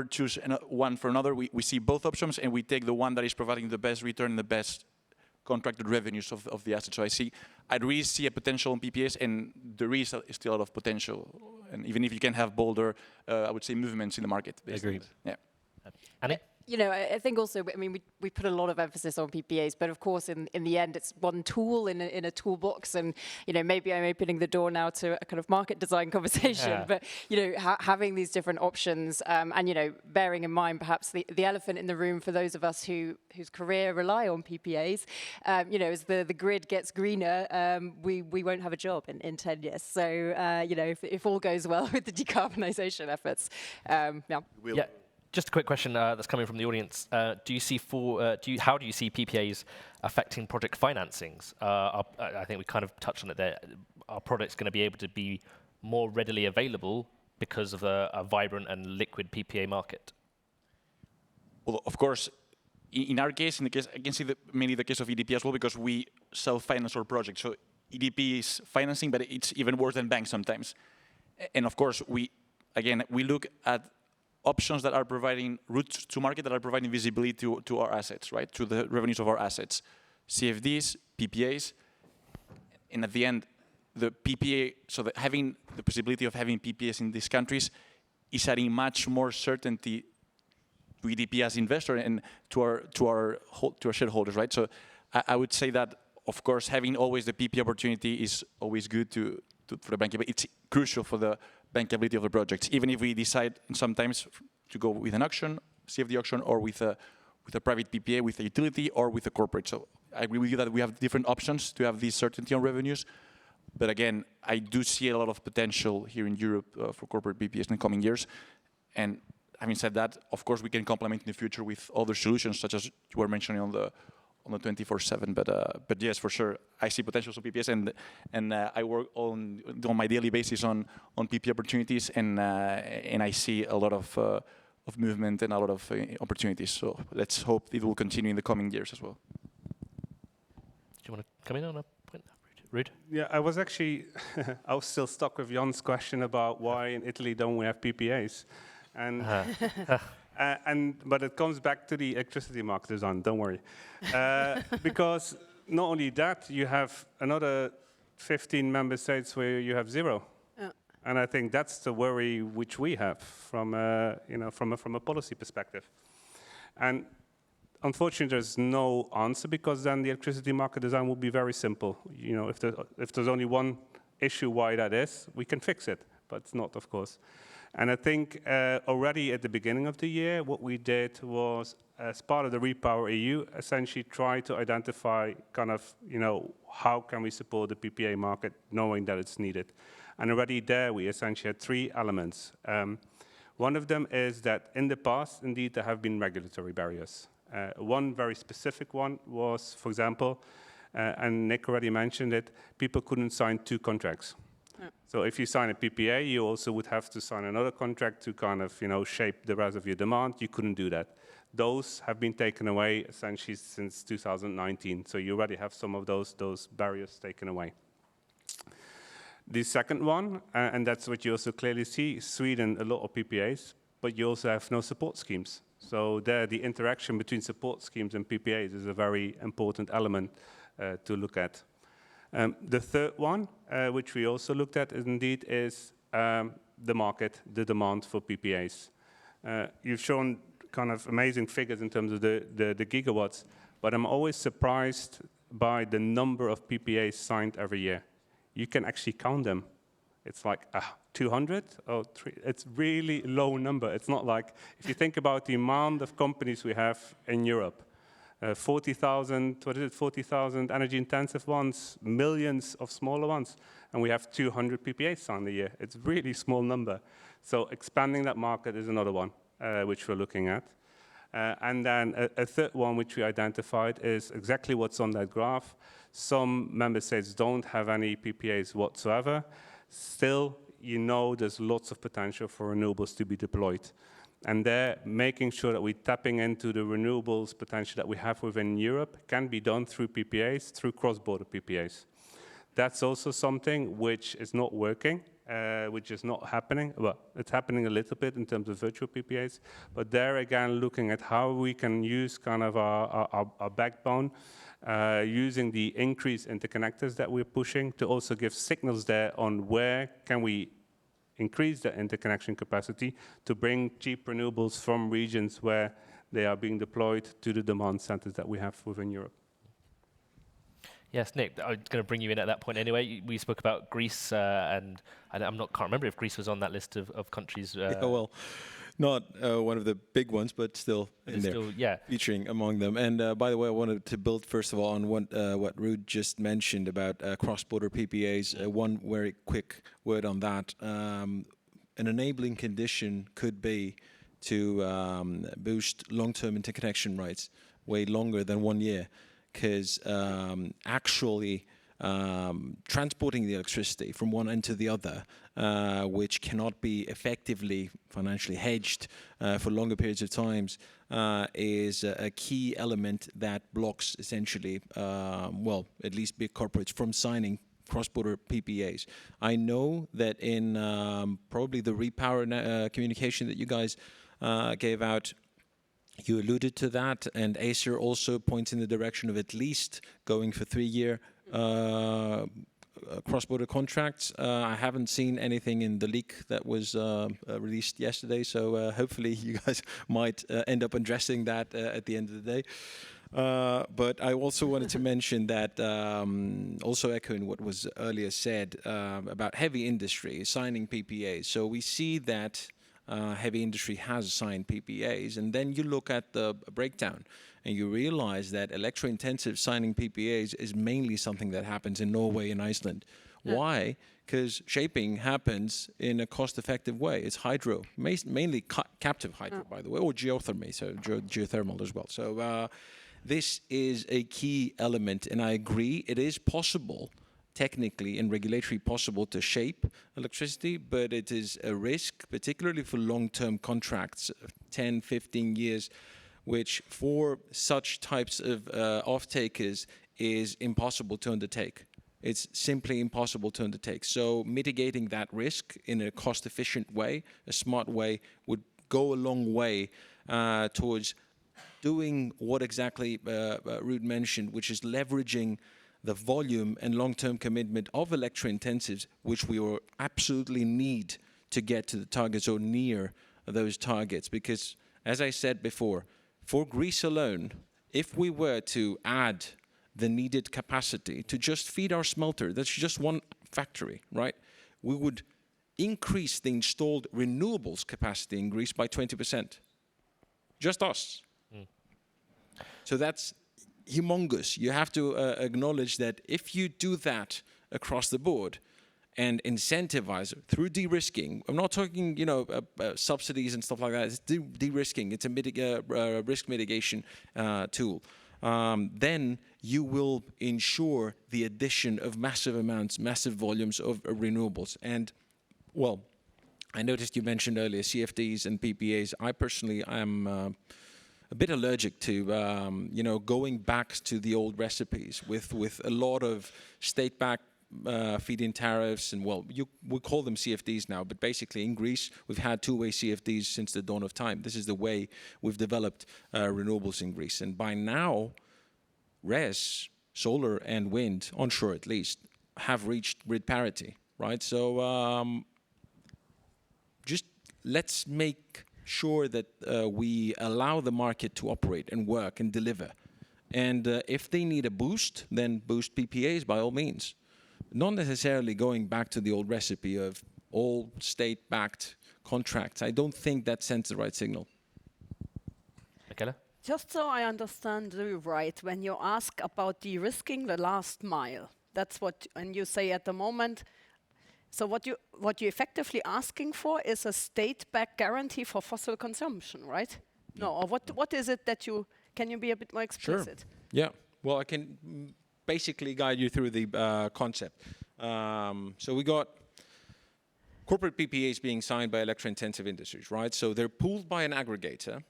choose one for another. We see both options, and we take the one that is providing the best return and the best contracted revenues of the asset. So I really see a potential in PPAs, and there is still a lot of potential. And even if you can have bolder, I would say, movements in the market. Agreed. Yeah. Annie? You know, I think also, I mean, we put a lot of emphasis on PPAs, but of course, in the end, it's one tool in a toolbox. And, you know, maybe I'm opening the door now to a kind of market design conversation, but, you know, having these different options and, you know, bearing in mind perhaps the elephant in the room for those of us whose career rely on PPAs, you know, as the grid gets greener, we won't have a job in 10 years. So, you know, if all goes well with the decarbonisation efforts, Yeah. Just a quick question that's coming from the audience. How do you see PPAs affecting project financings? I think we kind of touched on it there. Are projects going to be able to be more readily available because of a vibrant and liquid PPA market? Well, of course, in our case, I can see mainly the case of EDP as well, because we self-finance our projects. So EDP is financing, but it's even worse than banks sometimes. And of course, we look at options that are providing routes to market, that are providing visibility to our assets, right? To the revenues of our assets. CFDs, PPAs, and at the end, the PPA, so that having the possibility of having PPAs in these countries is adding much more certainty to EDP as investor and to our shareholders, right? So I would say that, of course, having always the PPA opportunity is always good for the bankability. It's crucial for the bankability of the projects, even if we decide sometimes to go with an auction, CFD auction, or with a private PPA, with a utility, or with a corporate. So I agree with you that we have different options to have this certainty on revenues. But again, I do see a lot of potential here in Europe for corporate PPAs in the coming years. And having said that, of course, we can complement in the future with other solutions, such as you were mentioning on the 24/7, but yes, for sure, I see potential for PPAs, and I work on my daily basis on PPA opportunities, and I see a lot of movement and a lot of opportunities. So let's hope it will continue in the coming years as well. Do you want to come in on a point, Ruud? Yeah, I was still stuck with Jan's question about why in Italy don't we have PPAs, and. But it comes back to the electricity market design, don't worry. Because not only that, you have another 15 member states where you have zero. Yeah. And I think that's the worry which we have from a policy perspective. And unfortunately, there's no answer, because then the electricity market design will be very simple. You know, if there's only one issue why that is, we can fix it, but it's not, of course. And I think already at the beginning of the year, what we did was, as part of the Repower EU, essentially try to identify kind of, you know, how can we support the PPA market, knowing that it's needed. And already there, we essentially had 3 elements. One of them is that in the past, indeed, there have been regulatory barriers. One very specific one was, for example, and Nick already mentioned it, people couldn't sign 2 contracts. So if you sign a PPA, you also would have to sign another contract to kind of, you know, shape the rest of your demand. You couldn't do that. Those have been taken away essentially since 2019. So you already have some of those barriers taken away. The second one, and that's what you also clearly see, Sweden, a lot of PPAs, but you also have no support schemes. So there, the interaction between support schemes and PPAs is a very important element to look at. The third one, which we also looked at, is the market, the demand for PPAs. You've shown kind of amazing figures in terms of the gigawatts, but I'm always surprised by the number of PPAs signed every year. You can actually count them. It's like 200 or 3. It's really low number. It's not like, if you think about the amount of companies we have in Europe, 40,000, 40,000 energy-intensive ones, millions of smaller ones, and we have 200 PPAs signed a year. It's a really small number. So expanding that market is another one which we're looking at. And then a third one which we identified is exactly what's on that graph. Some member states don't have any PPAs whatsoever. Still, you know, there's lots of potential for renewables to be deployed. And there, making sure that we're tapping into the renewables potential that we have within Europe can be done through PPAs, through cross-border PPAs. That's also something which is not working, which is not happening. Well, it's happening a little bit in terms of virtual PPAs, but there again, looking at how we can use kind of our backbone, using the increased interconnectors that we're pushing to also give signals there on where can we increase the interconnection capacity to bring cheap renewables from regions where they are being deployed to the demand centers that we have within Europe. Yes, Nick, I was going to bring you in at that point anyway. We spoke about Greece, and can't remember if Greece was on that list of countries. Yeah, well, not one of the big ones, but still in there, still, yeah, featuring among them. And by the way, I wanted to build first of all on what Ruud just mentioned about cross-border PPAs. One very quick word on that. An enabling condition could be to boost long-term interconnection rights way longer than 1 year, because actually transporting the electricity from one end to the other, which cannot be effectively financially hedged for longer periods of times, is a key element that blocks essentially, well, at least big corporates from signing cross-border PPAs. I know that in probably the Repower communication that you guys gave out, you alluded to that, and Acer also points in the direction of at least going for 3-year cross-border contracts. I haven't seen anything in the leak that was released yesterday, so hopefully you guys might end up addressing that at the end of the day. But I also wanted to mention that, also echoing what was earlier said about heavy industry signing PPAs. So we see that heavy industry has signed PPAs, and then you look at the breakdown and you realize that electro-intensive signing PPAs is mainly something that happens in Norway and Iceland. Yeah. Why? Because shaping happens in a cost-effective way. It's hydro, mainly captive hydro, by the way, or geothermy, so geothermal as well. So this is a key element, and I agree it is possible, technically and regulatory possible, to shape electricity, but it is a risk, particularly for long-term contracts, 10, 15 years, which for such types of off-takers is impossible to undertake. It's simply impossible to undertake. So mitigating that risk in a cost-efficient way, a smart way, would go a long way towards doing what exactly Ruud mentioned, which is leveraging the volume and long-term commitment of electro-intensives, which we will absolutely need to get to the targets or near those targets. Because, as I said before, for Greece alone, if we were to add the needed capacity to just feed our smelter, that's just one factory, right? We would increase the installed renewables capacity in Greece by 20%. Just us. Mm. So that's humongous. You have to acknowledge that if you do that across the board and incentivize through de-risking, I'm not talking, subsidies and stuff like that. It's de-risking. It's a risk mitigation tool. Then you will ensure the addition of massive amounts, massive volumes of renewables. And, well, I noticed you mentioned earlier CFDs and PPAs. I personally am a bit allergic to, going back to the old recipes with a lot of state-backed feed-in tariffs, and we call them CFDs now, but basically in Greece we've had two-way CFDs since the dawn of time. This is the way we've developed renewables in Greece, and by now, RES, solar and wind, onshore at least, have reached grid parity, right? So just let's make sure that we allow the market to operate and work and deliver. And if they need a boost, then boost PPAs by all means. Not necessarily going back to the old recipe of all state-backed contracts. I don't think that sends the right signal. Michaela? Just so I understand you right, when you ask about de-risking the last mile, that's what, and you say at the moment, so what you're effectively asking for is a state-backed guarantee for fossil consumption, right? No, or what is it that can you be a bit more explicit? Sure. Yeah, well, I can basically guide you through the concept. So we got corporate PPAs being signed by electro-intensive industries, right? So they're pooled by an aggregator,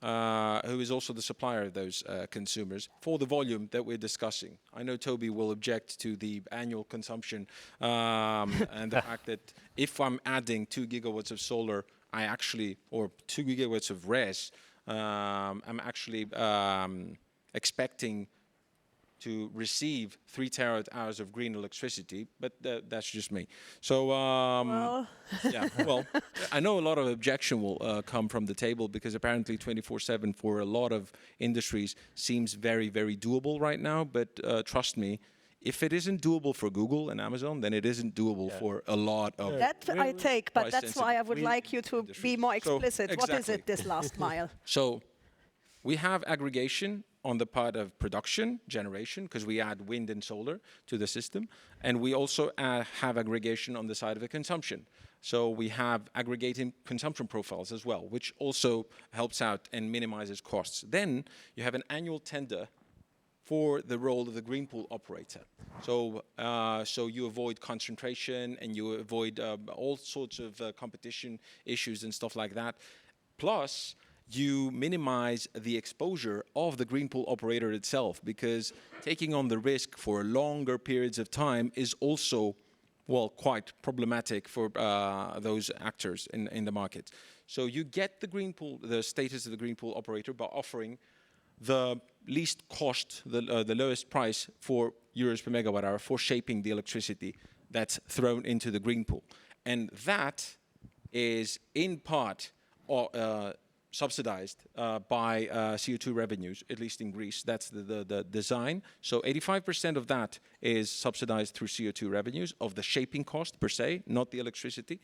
who is also the supplier of those consumers, for the volume that we're discussing. I know Toby will object to the annual consumption and the fact that if I'm adding 2 gigawatts of solar, or 2 gigawatts of RES, I'm actually expecting to receive 3 terawatt hours of green electricity, but that's just me. So, yeah, well, I know a lot of objection will come from the table because apparently 24/7 for a lot of industries seems very, very doable right now. But trust me, if it isn't doable for Google and Amazon, then it isn't doable for a lot of. That I take, but that's why I would like you to be more explicit. So, what is it, this last mile? So we have aggregation on the part of production, generation, because we add wind and solar to the system. And we also have aggregation on the side of the consumption. So we have aggregating consumption profiles as well, which also helps out and minimizes costs. Then you have an annual tender for the role of the green pool operator. So, so you avoid concentration and you avoid all sorts of competition issues and stuff like that. Plus, you minimize the exposure of the green pool operator itself, because taking on the risk for longer periods of time is also, well, quite problematic for those actors in the market. So you get the green pool, the status of the green pool operator by offering the least cost, the lowest price for euros per megawatt hour for shaping the electricity that's thrown into the green pool. And that is in part subsidized by CO2 revenues, at least in Greece. That's the design. So 85% of that is subsidized through CO2 revenues of the shaping cost per se, not the electricity.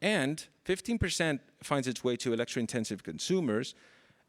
And 15% finds its way to electro-intensive consumers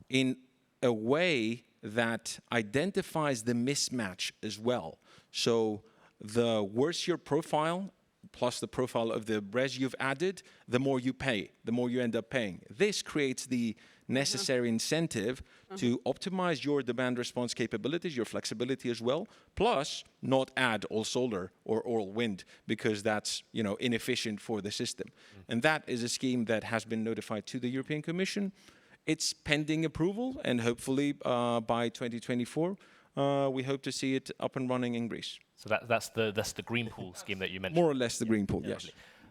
in a way that identifies the mismatch as well. So the worse your profile, plus the profile of the RES you've added, the more you pay, the more you end up paying. This creates the necessary incentive to optimize your demand response capabilities, your flexibility as well, plus not add all solar or all wind, because that's, you know, inefficient for the system. And that is a scheme that has been notified to the European Commission. It's pending approval, and hopefully by 2024, we hope to see it up and running in Greece. So that's the green pool scheme that you mentioned. More or less the green pool, yes.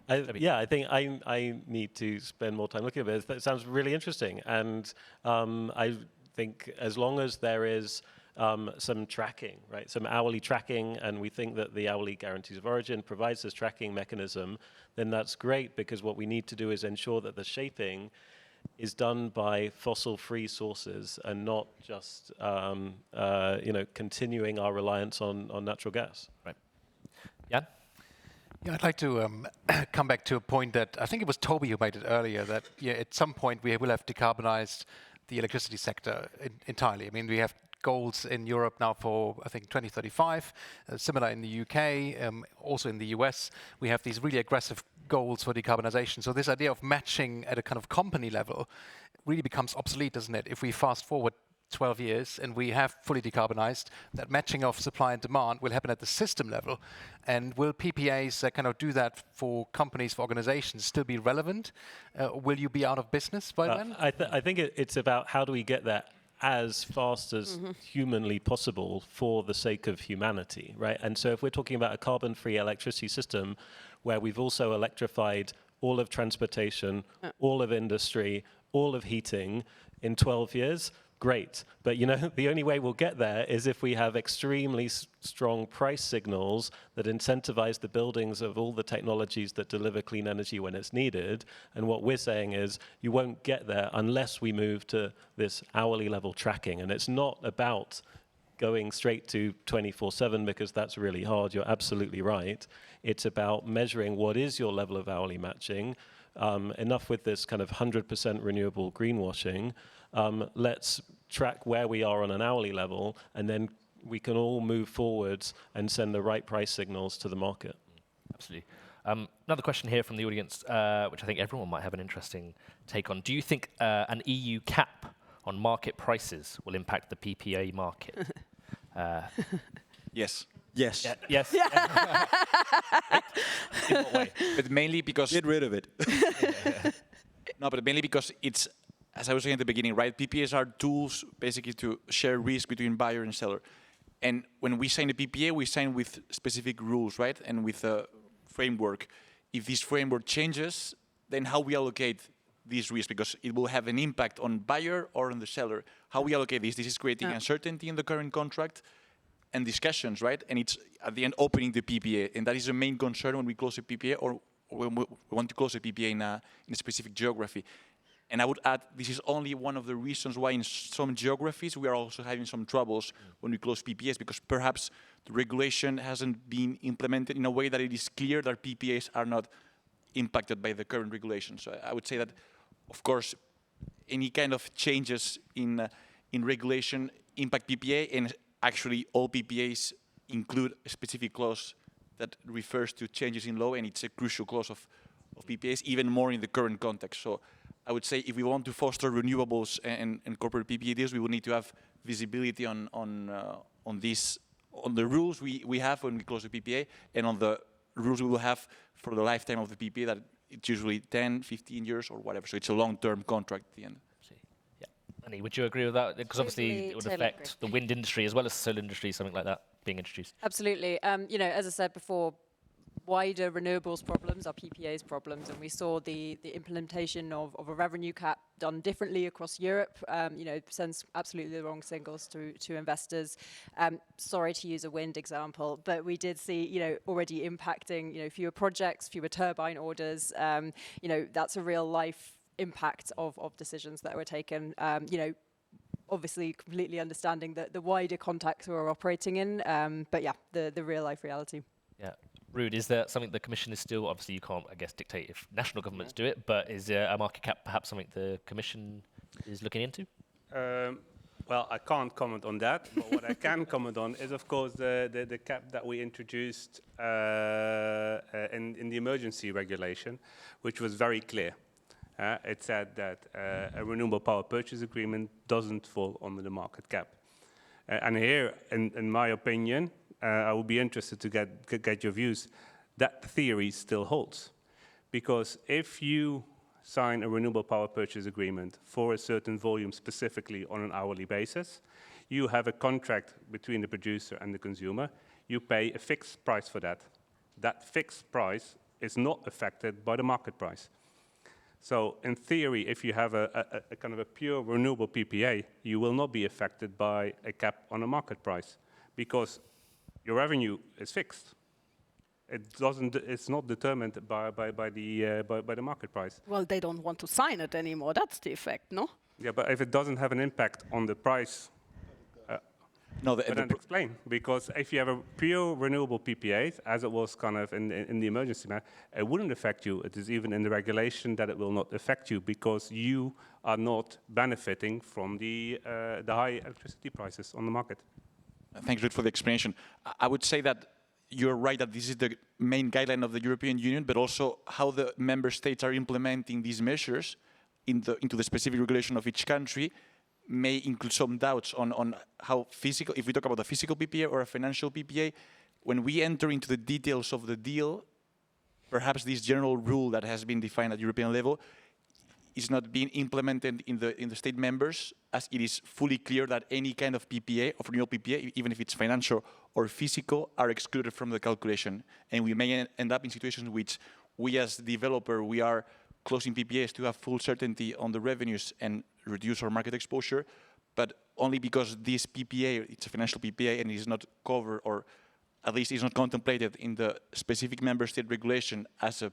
I think I need to spend more time looking at it. That sounds really interesting, and I think as long as there is some tracking, right, some hourly tracking, and we think that the hourly guarantees of origin provides this tracking mechanism, then that's great, because what we need to do is ensure that the shaping is done by fossil-free sources and not just continuing our reliance on natural gas. Right. Jan? Yeah, I'd like to come back to a point that I think it was Toby who made it earlier, that at some point we will have decarbonized the electricity sector entirely. I mean, we have goals in Europe now for, I think, 2035, similar in the UK, also in the US. We have these really aggressive goals for decarbonization. So this idea of matching at a kind of company level really becomes obsolete, doesn't it? If we fast forward 12 years and we have fully decarbonized, that matching of supply and demand will happen at the system level. And will PPAs kind of do that for companies, for organizations, still be relevant? Will you be out of business by then? I think it's about how do we get there as fast as humanly possible for the sake of humanity, right? And so if we're talking about a carbon-free electricity system where we've also electrified all of transportation, all of industry, all of heating in 12 years, great. But you know, the only way we'll get there is if we have extremely strong price signals that incentivize the buildings of all the technologies that deliver clean energy when it's needed. And what we're saying is you won't get there unless we move to this hourly level tracking. And it's not about going straight to 24/7 because that's really hard. You're absolutely right. It's about measuring what is your level of hourly matching. Enough with this kind of 100% renewable greenwashing. Let's track where we are on an hourly level, and then we can all move forwards and send the right price signals to the market. Absolutely. Another question here from the audience, which I think everyone might have an interesting take on. Do you think an EU cap on market prices will impact the PPA market? Yes. Yes. Yeah, yes. In what way? But mainly because Get rid of it. no, but mainly because it's as I was saying at the beginning, right, PPAs are tools basically to share risk between buyer and seller. And when we sign a PPA, we sign with specific rules, right, and with a framework. If this framework changes, then how we allocate this risk, because it will have an impact on buyer or on the seller. How we allocate this is creating uncertainty in the current contract and discussions, right? And it's at the end opening the PPA, and that is the main concern when we close a PPA or when we want to close a PPA in a specific geography. And I would add, this is only one of the reasons why in some geographies we are also having some troubles when we close PPAs, because perhaps the regulation hasn't been implemented in a way that it is clear that PPAs are not impacted by the current regulation. So I would say that, of course, any kind of changes in regulation impact PPA, and actually all PPAs include a specific clause that refers to changes in law, and it's a crucial clause of PPAs, even more in the current context. So I would say if we want to foster renewables and corporate PPA deals, we will need to have visibility on the rules we have when we close a PPA, and on the rules we will have for the lifetime of the PPA, that it's usually 10, 15 years or whatever. So it's a long-term contract at the end. Yeah. Annie, would you agree with that? Because obviously it would affect the wind industry as well as the solar industry, something like that being introduced. Absolutely. As I said before, wider renewables problems are PPAs problems, and we saw the implementation of a revenue cap done differently across Europe. Sends absolutely the wrong signals to investors. Sorry to use a wind example, but we did see already impacting fewer projects, fewer turbine orders. That's a real life impact of decisions that were taken. Obviously completely understanding the wider context we're operating in, but yeah, the real life reality. Yeah. Ruud, is there something the Commission is still, obviously you can't, I guess, dictate if national governments do it, but is a market cap perhaps something the Commission is looking into? Well, I can't comment on that, but what I can comment on is, of course, the cap that we introduced in the emergency regulation, which was very clear. It said that a renewable power purchase agreement doesn't fall under the market cap. And here, in my opinion, I would be interested to get your views. That theory still holds, because if you sign a renewable power purchase agreement for a certain volume specifically on an hourly basis, you have a contract between the producer and the consumer. You pay a fixed price for that. That fixed price is not affected by the market price. So in theory, if you have a kind of a pure renewable PPA, you will not be affected by a cap on a market price, because your revenue is fixed. It's not determined by the market price. Well, they don't want to sign it anymore. That's the effect, no? Yeah, but if it doesn't have an impact on the price, then explain. Because if you have a pure renewable PPA, as it was kind of in the emergency matter, it wouldn't affect you. It is even in the regulation that it will not affect you, because you are not benefiting from the high electricity prices on the market. Thanks, Ruud, for the explanation. I would say that you're right that this is the main guideline of the European Union, but also how the member states are implementing these measures into the specific regulation of each country may include some doubts on how physical, if we talk about a physical PPA or a financial PPA, when we enter into the details of the deal, perhaps this general rule that has been defined at European level is not being implemented in the state members, as it is fully clear that any kind of PPA, of renewable PPA, even if it's financial or physical, are excluded from the calculation. And we may end up in situations in which we as developer, we are closing PPAs to have full certainty on the revenues and reduce our market exposure, but only because this PPA, it's a financial PPA and it is not covered, or at least is not contemplated in the specific member state regulation as a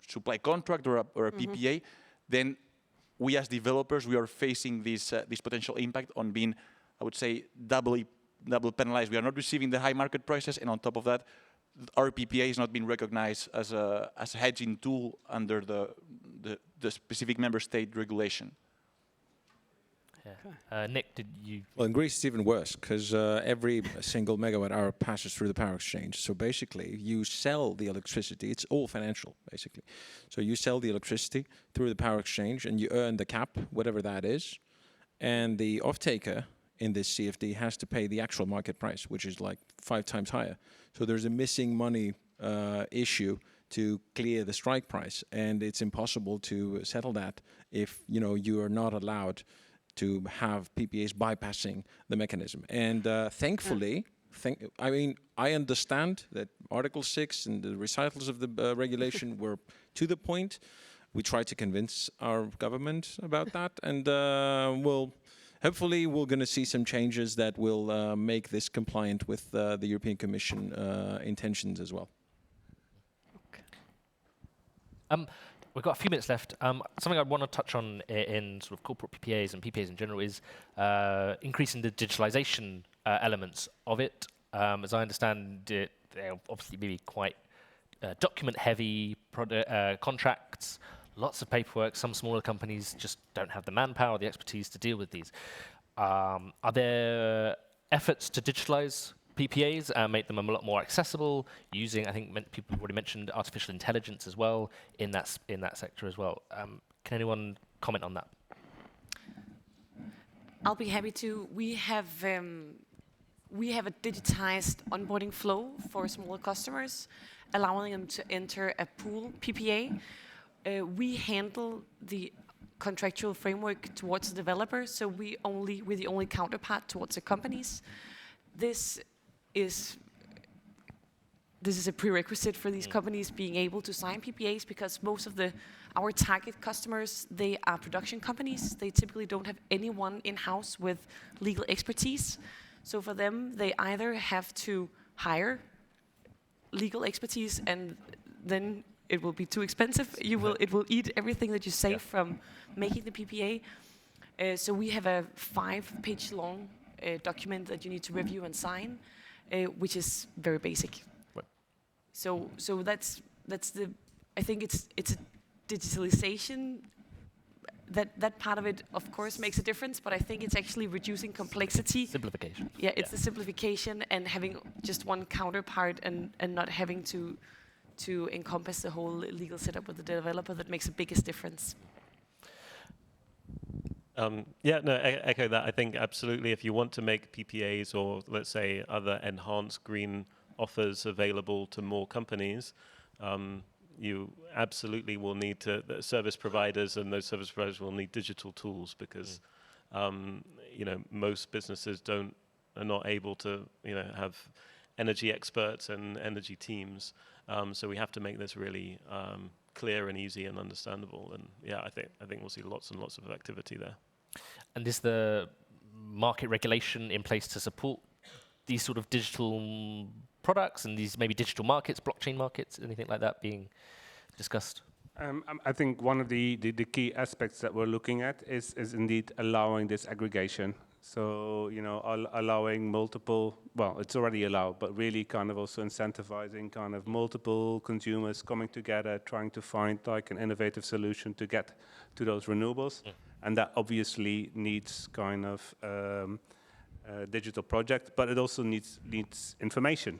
supply contract or a PPA, then we as developers, we are facing this potential impact on being, I would say, double penalized. We are not receiving the high market prices, and on top of that, our PPA is not being recognized as a hedging tool under the specific member state regulation. Yeah. Nick, did you? Well, in Greece it's even worse, because every single megawatt hour passes through the power exchange. So basically, you sell the electricity. It's all financial, basically. So you sell the electricity through the power exchange, and you earn the cap, whatever that is. And the off-taker in this CFD has to pay the actual market price, which is like 5 times higher. So there's a missing money issue to clear the strike price, and it's impossible to settle that if you are not allowed to have PPAs bypassing the mechanism. And thankfully, I understand that Article 6 and the recitals of the regulation were to the point. We try to convince our government about that, and hopefully we're going to see some changes that will make this compliant with the European Commission intentions as well. We've got a few minutes left. Something I want to touch on in sort of corporate PPAs and PPAs in general is increasing the digitalization elements of it. As I understand it, they're obviously maybe quite document-heavy contracts, lots of paperwork. Some smaller companies just don't have the manpower, the expertise to deal with these. Are there efforts to digitalize PPAs and make them a lot more accessible using, I think people already mentioned artificial intelligence as well in that sector as well. Can anyone comment on that? I'll be happy to. We have a digitized onboarding flow for smaller customers, allowing them to enter a pool PPA. We handle the contractual framework towards the developer, so we're the only counterpart towards the companies. This is a prerequisite for these companies being able to sign PPAs, because most of our target customers, they are production companies. They typically don't have anyone in-house with legal expertise. So for them, they either have to hire legal expertise, and then it will be too expensive. It will eat everything that you save from making the PPA. So we have a 5-page long document that you need to review and sign, which is very basic. Right. So that's the. I think it's a digitalization. That part of it, of course, makes a difference, but I think it's actually reducing complexity. Simplification. Yeah, it's the simplification and having just one counterpart and not having to encompass the whole legal setup with the developer that makes the biggest difference. Echo that. I think absolutely if you want to make PPAs or, let's say, other enhanced green offers available to more companies, you absolutely will need to, the service providers, and those service providers will need digital tools, because most businesses are not able to have energy experts and energy teams. So we have to make this really clear and easy and understandable. And I think we'll see lots and lots of activity there. And is the market regulation in place to support these sort of digital products and these maybe digital markets, blockchain markets, anything like that being discussed? I think one of the key aspects that we're looking at is indeed allowing this aggregation. So, allowing multiple, well, it's already allowed, but really kind of also incentivizing kind of multiple consumers coming together, trying to find like an innovative solution to get to those renewables. And that obviously needs kind of a digital project, but it also needs information.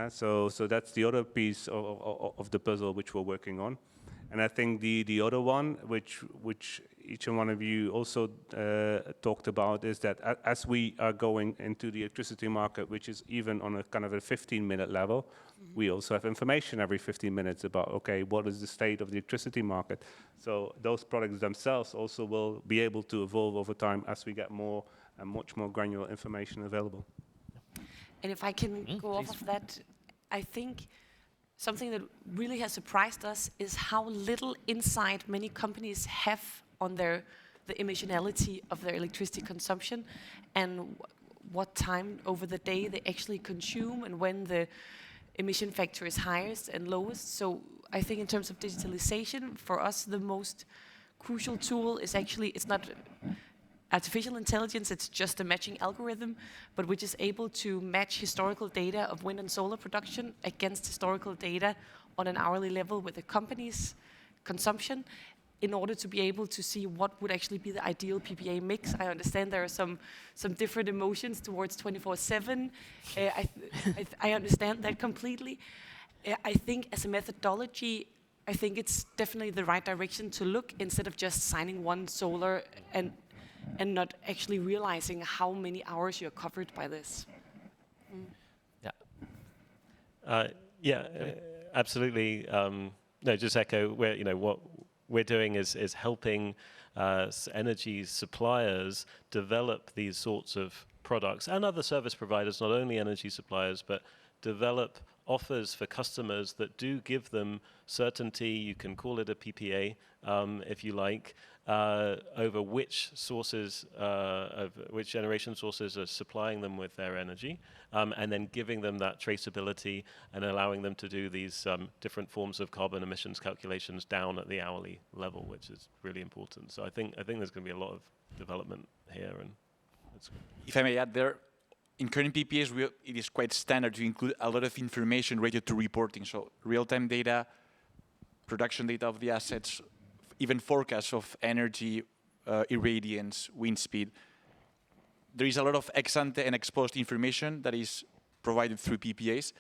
So that's the other piece of the puzzle which we're working on. And I think the other one, which each and one of you also talked about, is that as we are going into the electricity market, which is even on a kind of a 15-minute level, we also have information every 15 minutes about, okay, what is the state of the electricity market? So those products themselves also will be able to evolve over time as we get more and much more granular information available. And if I can go off of that, I think something that really has surprised us is how little insight many companies have on the emissionality of their electricity consumption and what time over the day they actually consume and when the emission factor is highest and lowest. So I think in terms of digitalization, for us, the most crucial tool is actually, it's not artificial intelligence, it's just a matching algorithm, but which is able to match historical data of wind and solar production against historical data on an hourly level with the company's consumption in order to be able to see what would actually be the ideal PPA mix. I understand there are some different emotions towards 24/7. I understand that completely. I think as a methodology, I think it's definitely the right direction to look, instead of just signing one solar and not actually realizing how many hours you're covered by this. absolutely. No, just echo where what we're doing is helping energy suppliers develop these sorts of products and other service providers, not only energy suppliers, but develop offers for customers that do give them certainty. You can call it a PPA if you like, over which sources of which generation sources are supplying them with their energy, and then giving them that traceability and allowing them to do these different forms of carbon emissions calculations down at the hourly level, which is really important. So I think there's going to be a lot of development here, and that's good. If I may add there, in current PPAs, it is quite standard to include a lot of information related to reporting. So real-time data, production data of the assets, even forecasts of energy, irradiance, wind speed. There is a lot of ex-ante and ex-post information that is provided through PPAs.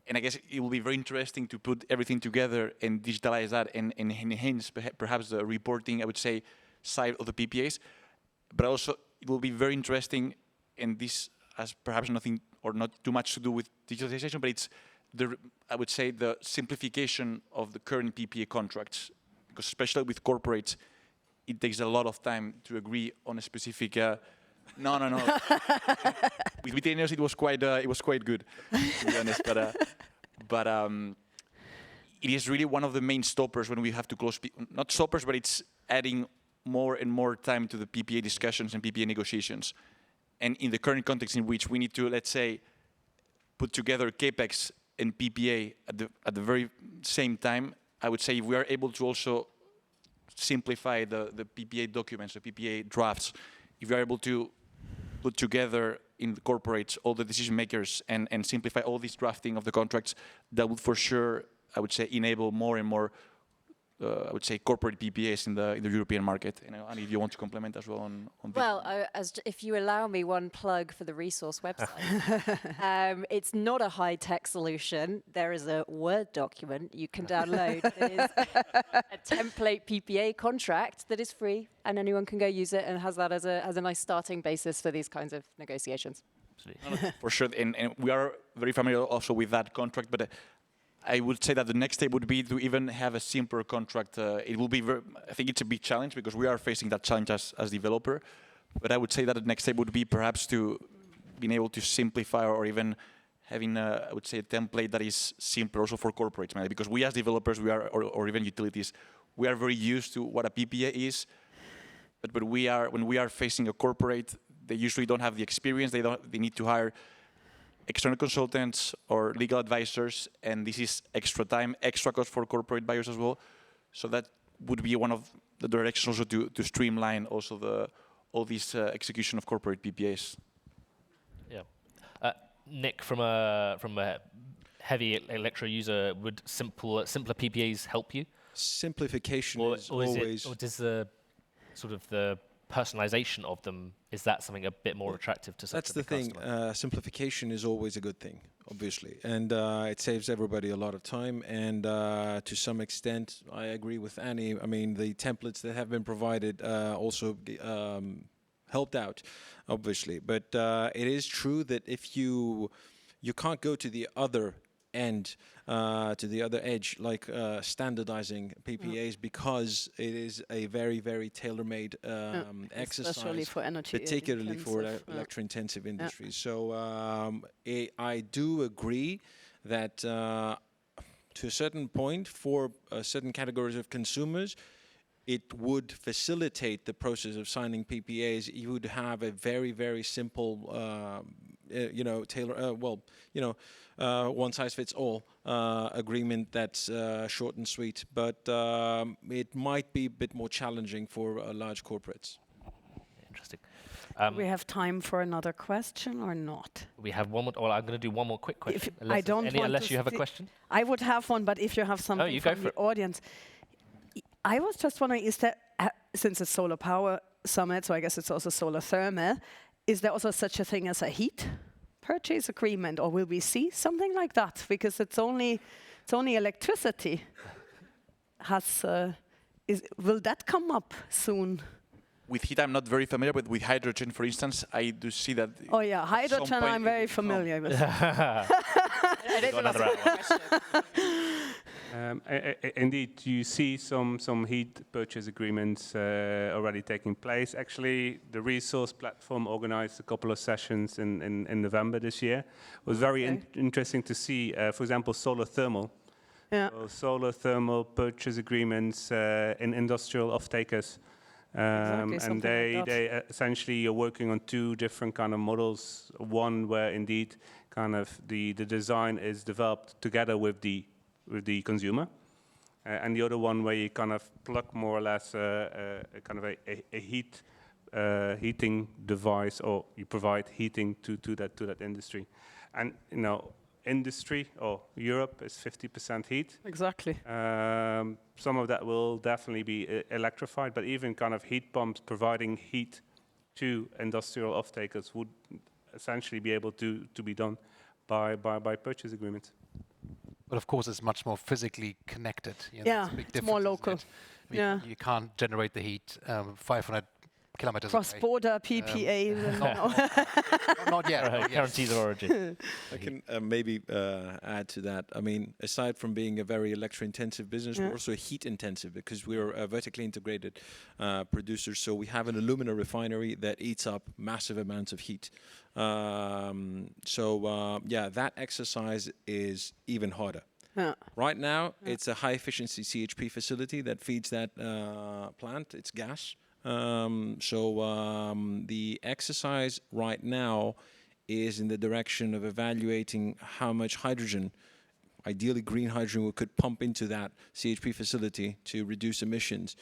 And I guess it will be very interesting to put everything together and digitalize that and enhance perhaps the reporting, I would say, side of the PPAs. But also, it will be very interesting, and this has perhaps nothing or not too much to do with digitalization, but it's, I would say, the simplification of the current PPA contracts. Because especially with corporates, it takes a lot of time to agree on a specific. No. With retainers, it was quite good, to be honest. But it is really one of the main stoppers when we have to close. Not stoppers, but it's adding more and more time to the PPA discussions and PPA negotiations. And in the current context in which we need to, let's say, put together CAPEX and PPA at the very same time, I would say if we are able to also simplify the PPA documents, the PPA drafts, if we are able to put together in the corporates all the decision makers and simplify all this drafting of the contracts, that would for sure, I would say, enable more and more, I would say, corporate PPAs in the European market. And if you want to complement as well on this. Well, if you allow me one plug for the resource website, it's not a high-tech solution. There is a Word document you can download that is a template PPA contract that is free, and anyone can go use it and has that as a nice starting basis for these kinds of negotiations. Absolutely. For sure, and we are very familiar also with that contract, but I would say that the next step would be to even have a simpler contract. It will be I think it's a big challenge because we are facing that challenge as developer. But I would say that the next step would be perhaps to being able to simplify or even having, I would say, a template that is simpler also for corporates. Because we as developers, or even utilities, we are very used to what a PPA is. But when we are facing a corporate, they usually don't have the experience. They need to hire external consultants or legal advisors, and this is extra time, extra cost for corporate buyers as well. So that would be one of the directions also to streamline also all this execution of corporate PPAs. Yeah, Nick, from a heavy electro user, would simpler PPAs help you? Simplification is always. Or does the sort of the personalization of them, is that something a bit more attractive to such That's a big the customer? thing. Simplification is always a good thing, obviously, and it saves everybody a lot of time. And to some extent, I agree with Annie. I mean, the templates that have been provided also helped out, obviously. But it is true that if you can't go to the other end, to the other edge, like standardizing PPAs, because it is a very, very tailor-made exercise, especially for energy, particularly for electro-intensive industries. So I do agree that to a certain point, for certain categories of consumers, it would facilitate the process of signing PPAs. You would have a very, very simple, one-size-fits-all agreement that's short and sweet. But it might be a bit more challenging for large corporates. Interesting. We have time for another question or not? We have one more. Well, I'm going to do one more quick question. Unless You have a question? I would have one, but if you have something from the audience. I was just wondering, is there, since it's Solar Power Summit, so I guess it's also solar thermal, is there also such a thing as a heat purchase agreement, or will we see something like that? Because it's only electricity. Will that come up soon? With heat, I'm not very familiar, but with hydrogen, for instance, I do see that. Oh yeah, hydrogen I'm very familiar with. It is Got a another question. Indeed, you see some heat purchase agreements already taking place. Actually, the resource platform organized a couple of sessions in November this year. It was very interesting to see, for example, solar thermal. Yeah. So solar thermal purchase agreements in industrial off-takers. Exactly, And something like that. they essentially are working on two different kind of models. One where indeed kind of the design is developed together with the consumer, and the other one where you kind of plug more or less a kind of a heating device, or you provide heating to that industry. And industry or Europe is 50% heat. Exactly. Some of that will definitely be electrified, but even kind of heat pumps providing heat to industrial off-takers would essentially be able to be done by purchase agreements. But of course, it's much more physically connected. Yeah, it's a big it's more difference, isn't local. it? I mean, you can't generate the heat 500 kilometers away. Cross-border PPA. Not yet. Not yet. Guarantees of origin. I can maybe add to that. I mean, aside from being a very electro-intensive business, we're also heat-intensive because we're a vertically integrated producer. So we have an alumina refinery that eats up massive amounts of heat. That exercise is even harder. Yeah. Right now, it's a high-efficiency CHP facility that feeds that plant. It's gas. The exercise right now is in the direction of evaluating how much hydrogen, ideally green hydrogen, we could pump into that CHP facility to reduce emissions.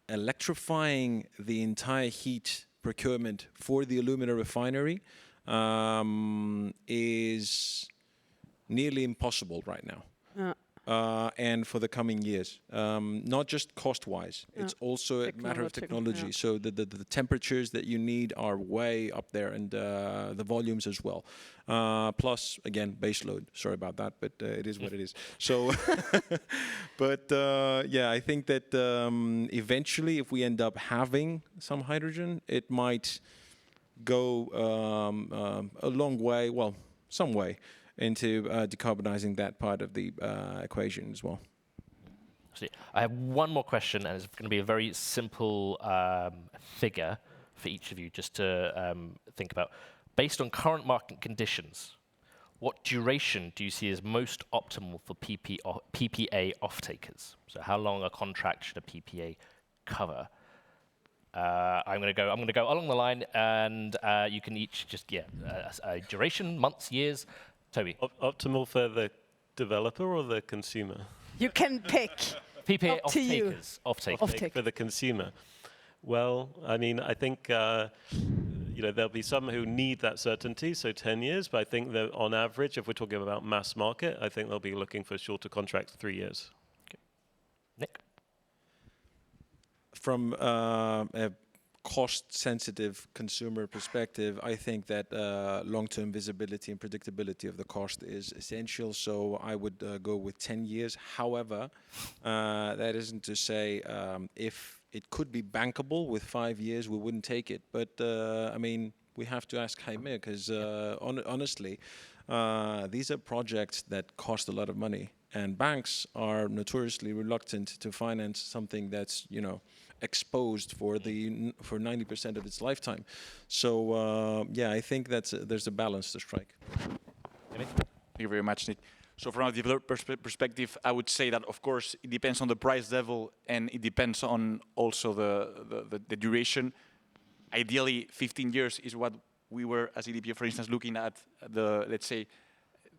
Electrifying the entire heat procurement for the alumina refinery is nearly impossible right now. Yeah. And for the coming years, not just cost-wise, it's also a matter of technology. Yeah. So the temperatures that you need are way up there, and the volumes as well. Plus, again, base load. Sorry about that, but it is what it is. So, I think that eventually, if we end up having some hydrogen, it might go a long way, well, some way, into decarbonizing that part of the equation as well. I have one more question, and it's going to be a very simple figure for each of you just to think about. Based on current market conditions, what duration do you see as most optimal for PPA off-takers? So how long a contract should a PPA cover? I'm going to go along the line, and you can each just, a duration, months, years. Toby. Optimal for the developer or the consumer? You can pick. PPA Up to you. off-takers. Off-take for the consumer. Well, I mean, I think there'll be some who need that certainty, so 10 years. But I think that on average, if we're talking about mass market, I think they'll be looking for shorter contracts, 3 years. Okay. Nick? From a cost-sensitive consumer perspective, I think that long-term visibility and predictability of the cost is essential. So I would go with 10 years. However, that isn't to say if it could be bankable with 5 years, we wouldn't take it. But I mean, we have to ask Jaime, because honestly, these are projects that cost a lot of money, and banks are notoriously reluctant to finance something that's exposed for 90% of its lifetime. So I think there's a balance to strike. Thank you very much, Nick. So from a developer perspective, I would say that of course it depends on the price level, and it depends on also the duration. Ideally, 15 years is what we were as EDP, for instance, looking at let's say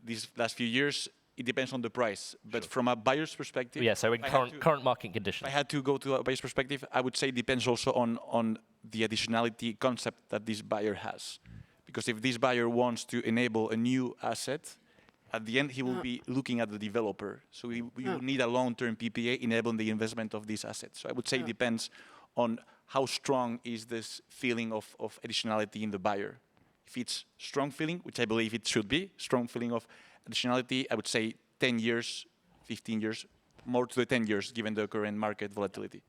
these last few years. It depends on the price, but from a buyer's perspective... Yeah, so in current market conditions. If I had to go to a buyer's perspective, I would say it depends also on the additionality concept that this buyer has. Because if this buyer wants to enable a new asset, at the end he will be looking at the developer. So we will need a long-term PPA enabling the investment of these assets. So I would say it depends on how strong is this feeling of additionality in the buyer. If it's strong feeling, which I believe it should be, strong feeling of additionality, I would say 10 years, 15 years, more to the 10 years, given the current market volatility.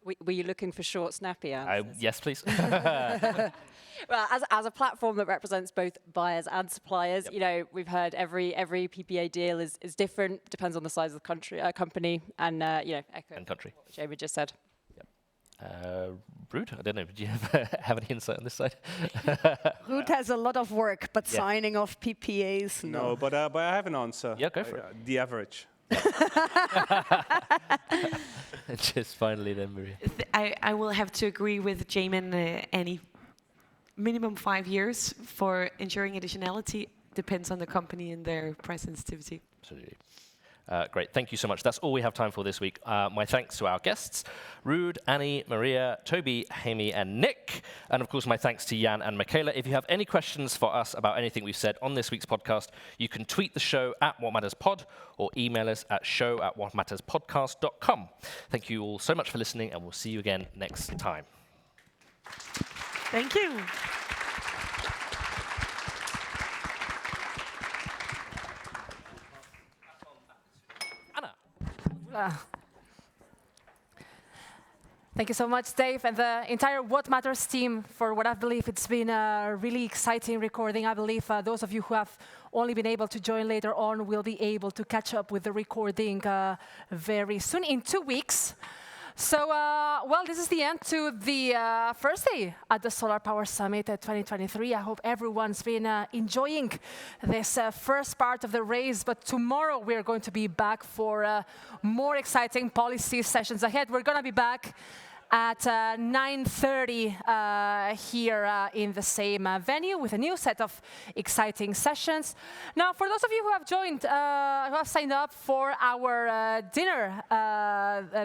Were you looking for short, snappy answers? Yes, please. Well, as a platform that represents both buyers and suppliers, you know, we've heard every PPA deal is different, depends on the size of the country, company, and you know, echo And country. what Jamie just said. Ruud, I don't know, do you have any insight on this side? Ruud has a lot of work, but Yeah. signing off PPAs, No, but I have an answer. Yeah, go for it. The average. Just finally then, Maria. I will have to agree with Jamin. Any minimum 5 years for ensuring additionality depends on the company and their price sensitivity. Absolutely. Great, thank you so much. That's all we have time for this week. My thanks to our guests, Ruud, Annie, Maria, Toby, Hammy, and Nick. And of course, my thanks to Jan and Michaela. If you have any questions for us about anything we've said on this week's podcast, you can tweet the show at WhatMattersPod or email us at show@whatmatterspodcast.com. Thank you all so much for listening, and we'll see you again next time. Thank you. Thank you so much, Dave, and the entire What Matters team for what I believe it's been a really exciting recording. I believe those of you who have only been able to join later on will be able to catch up with the recording very soon, in 2 weeks. So, well, this is the end to the first day at the Solar Power Summit 2023. I hope everyone's been enjoying this first part of the race, but tomorrow we're going to be back for more exciting policy sessions ahead. We're going to be back at 9:30 here in the same venue with a new set of exciting sessions. Now, for those of you who have joined, who have signed up for our dinner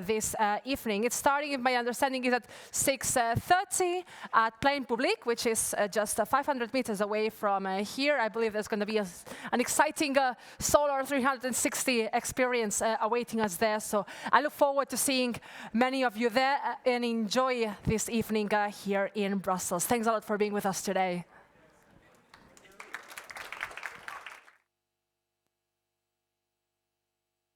this evening, it's starting, if my understanding is at 6:30 at Plein Public, which is just 500 meters away from here. I believe there's going to be an exciting solar 360 experience awaiting us there. So I look forward to seeing many of you there and enjoy this evening here in Brussels. Thanks a lot for being with us today.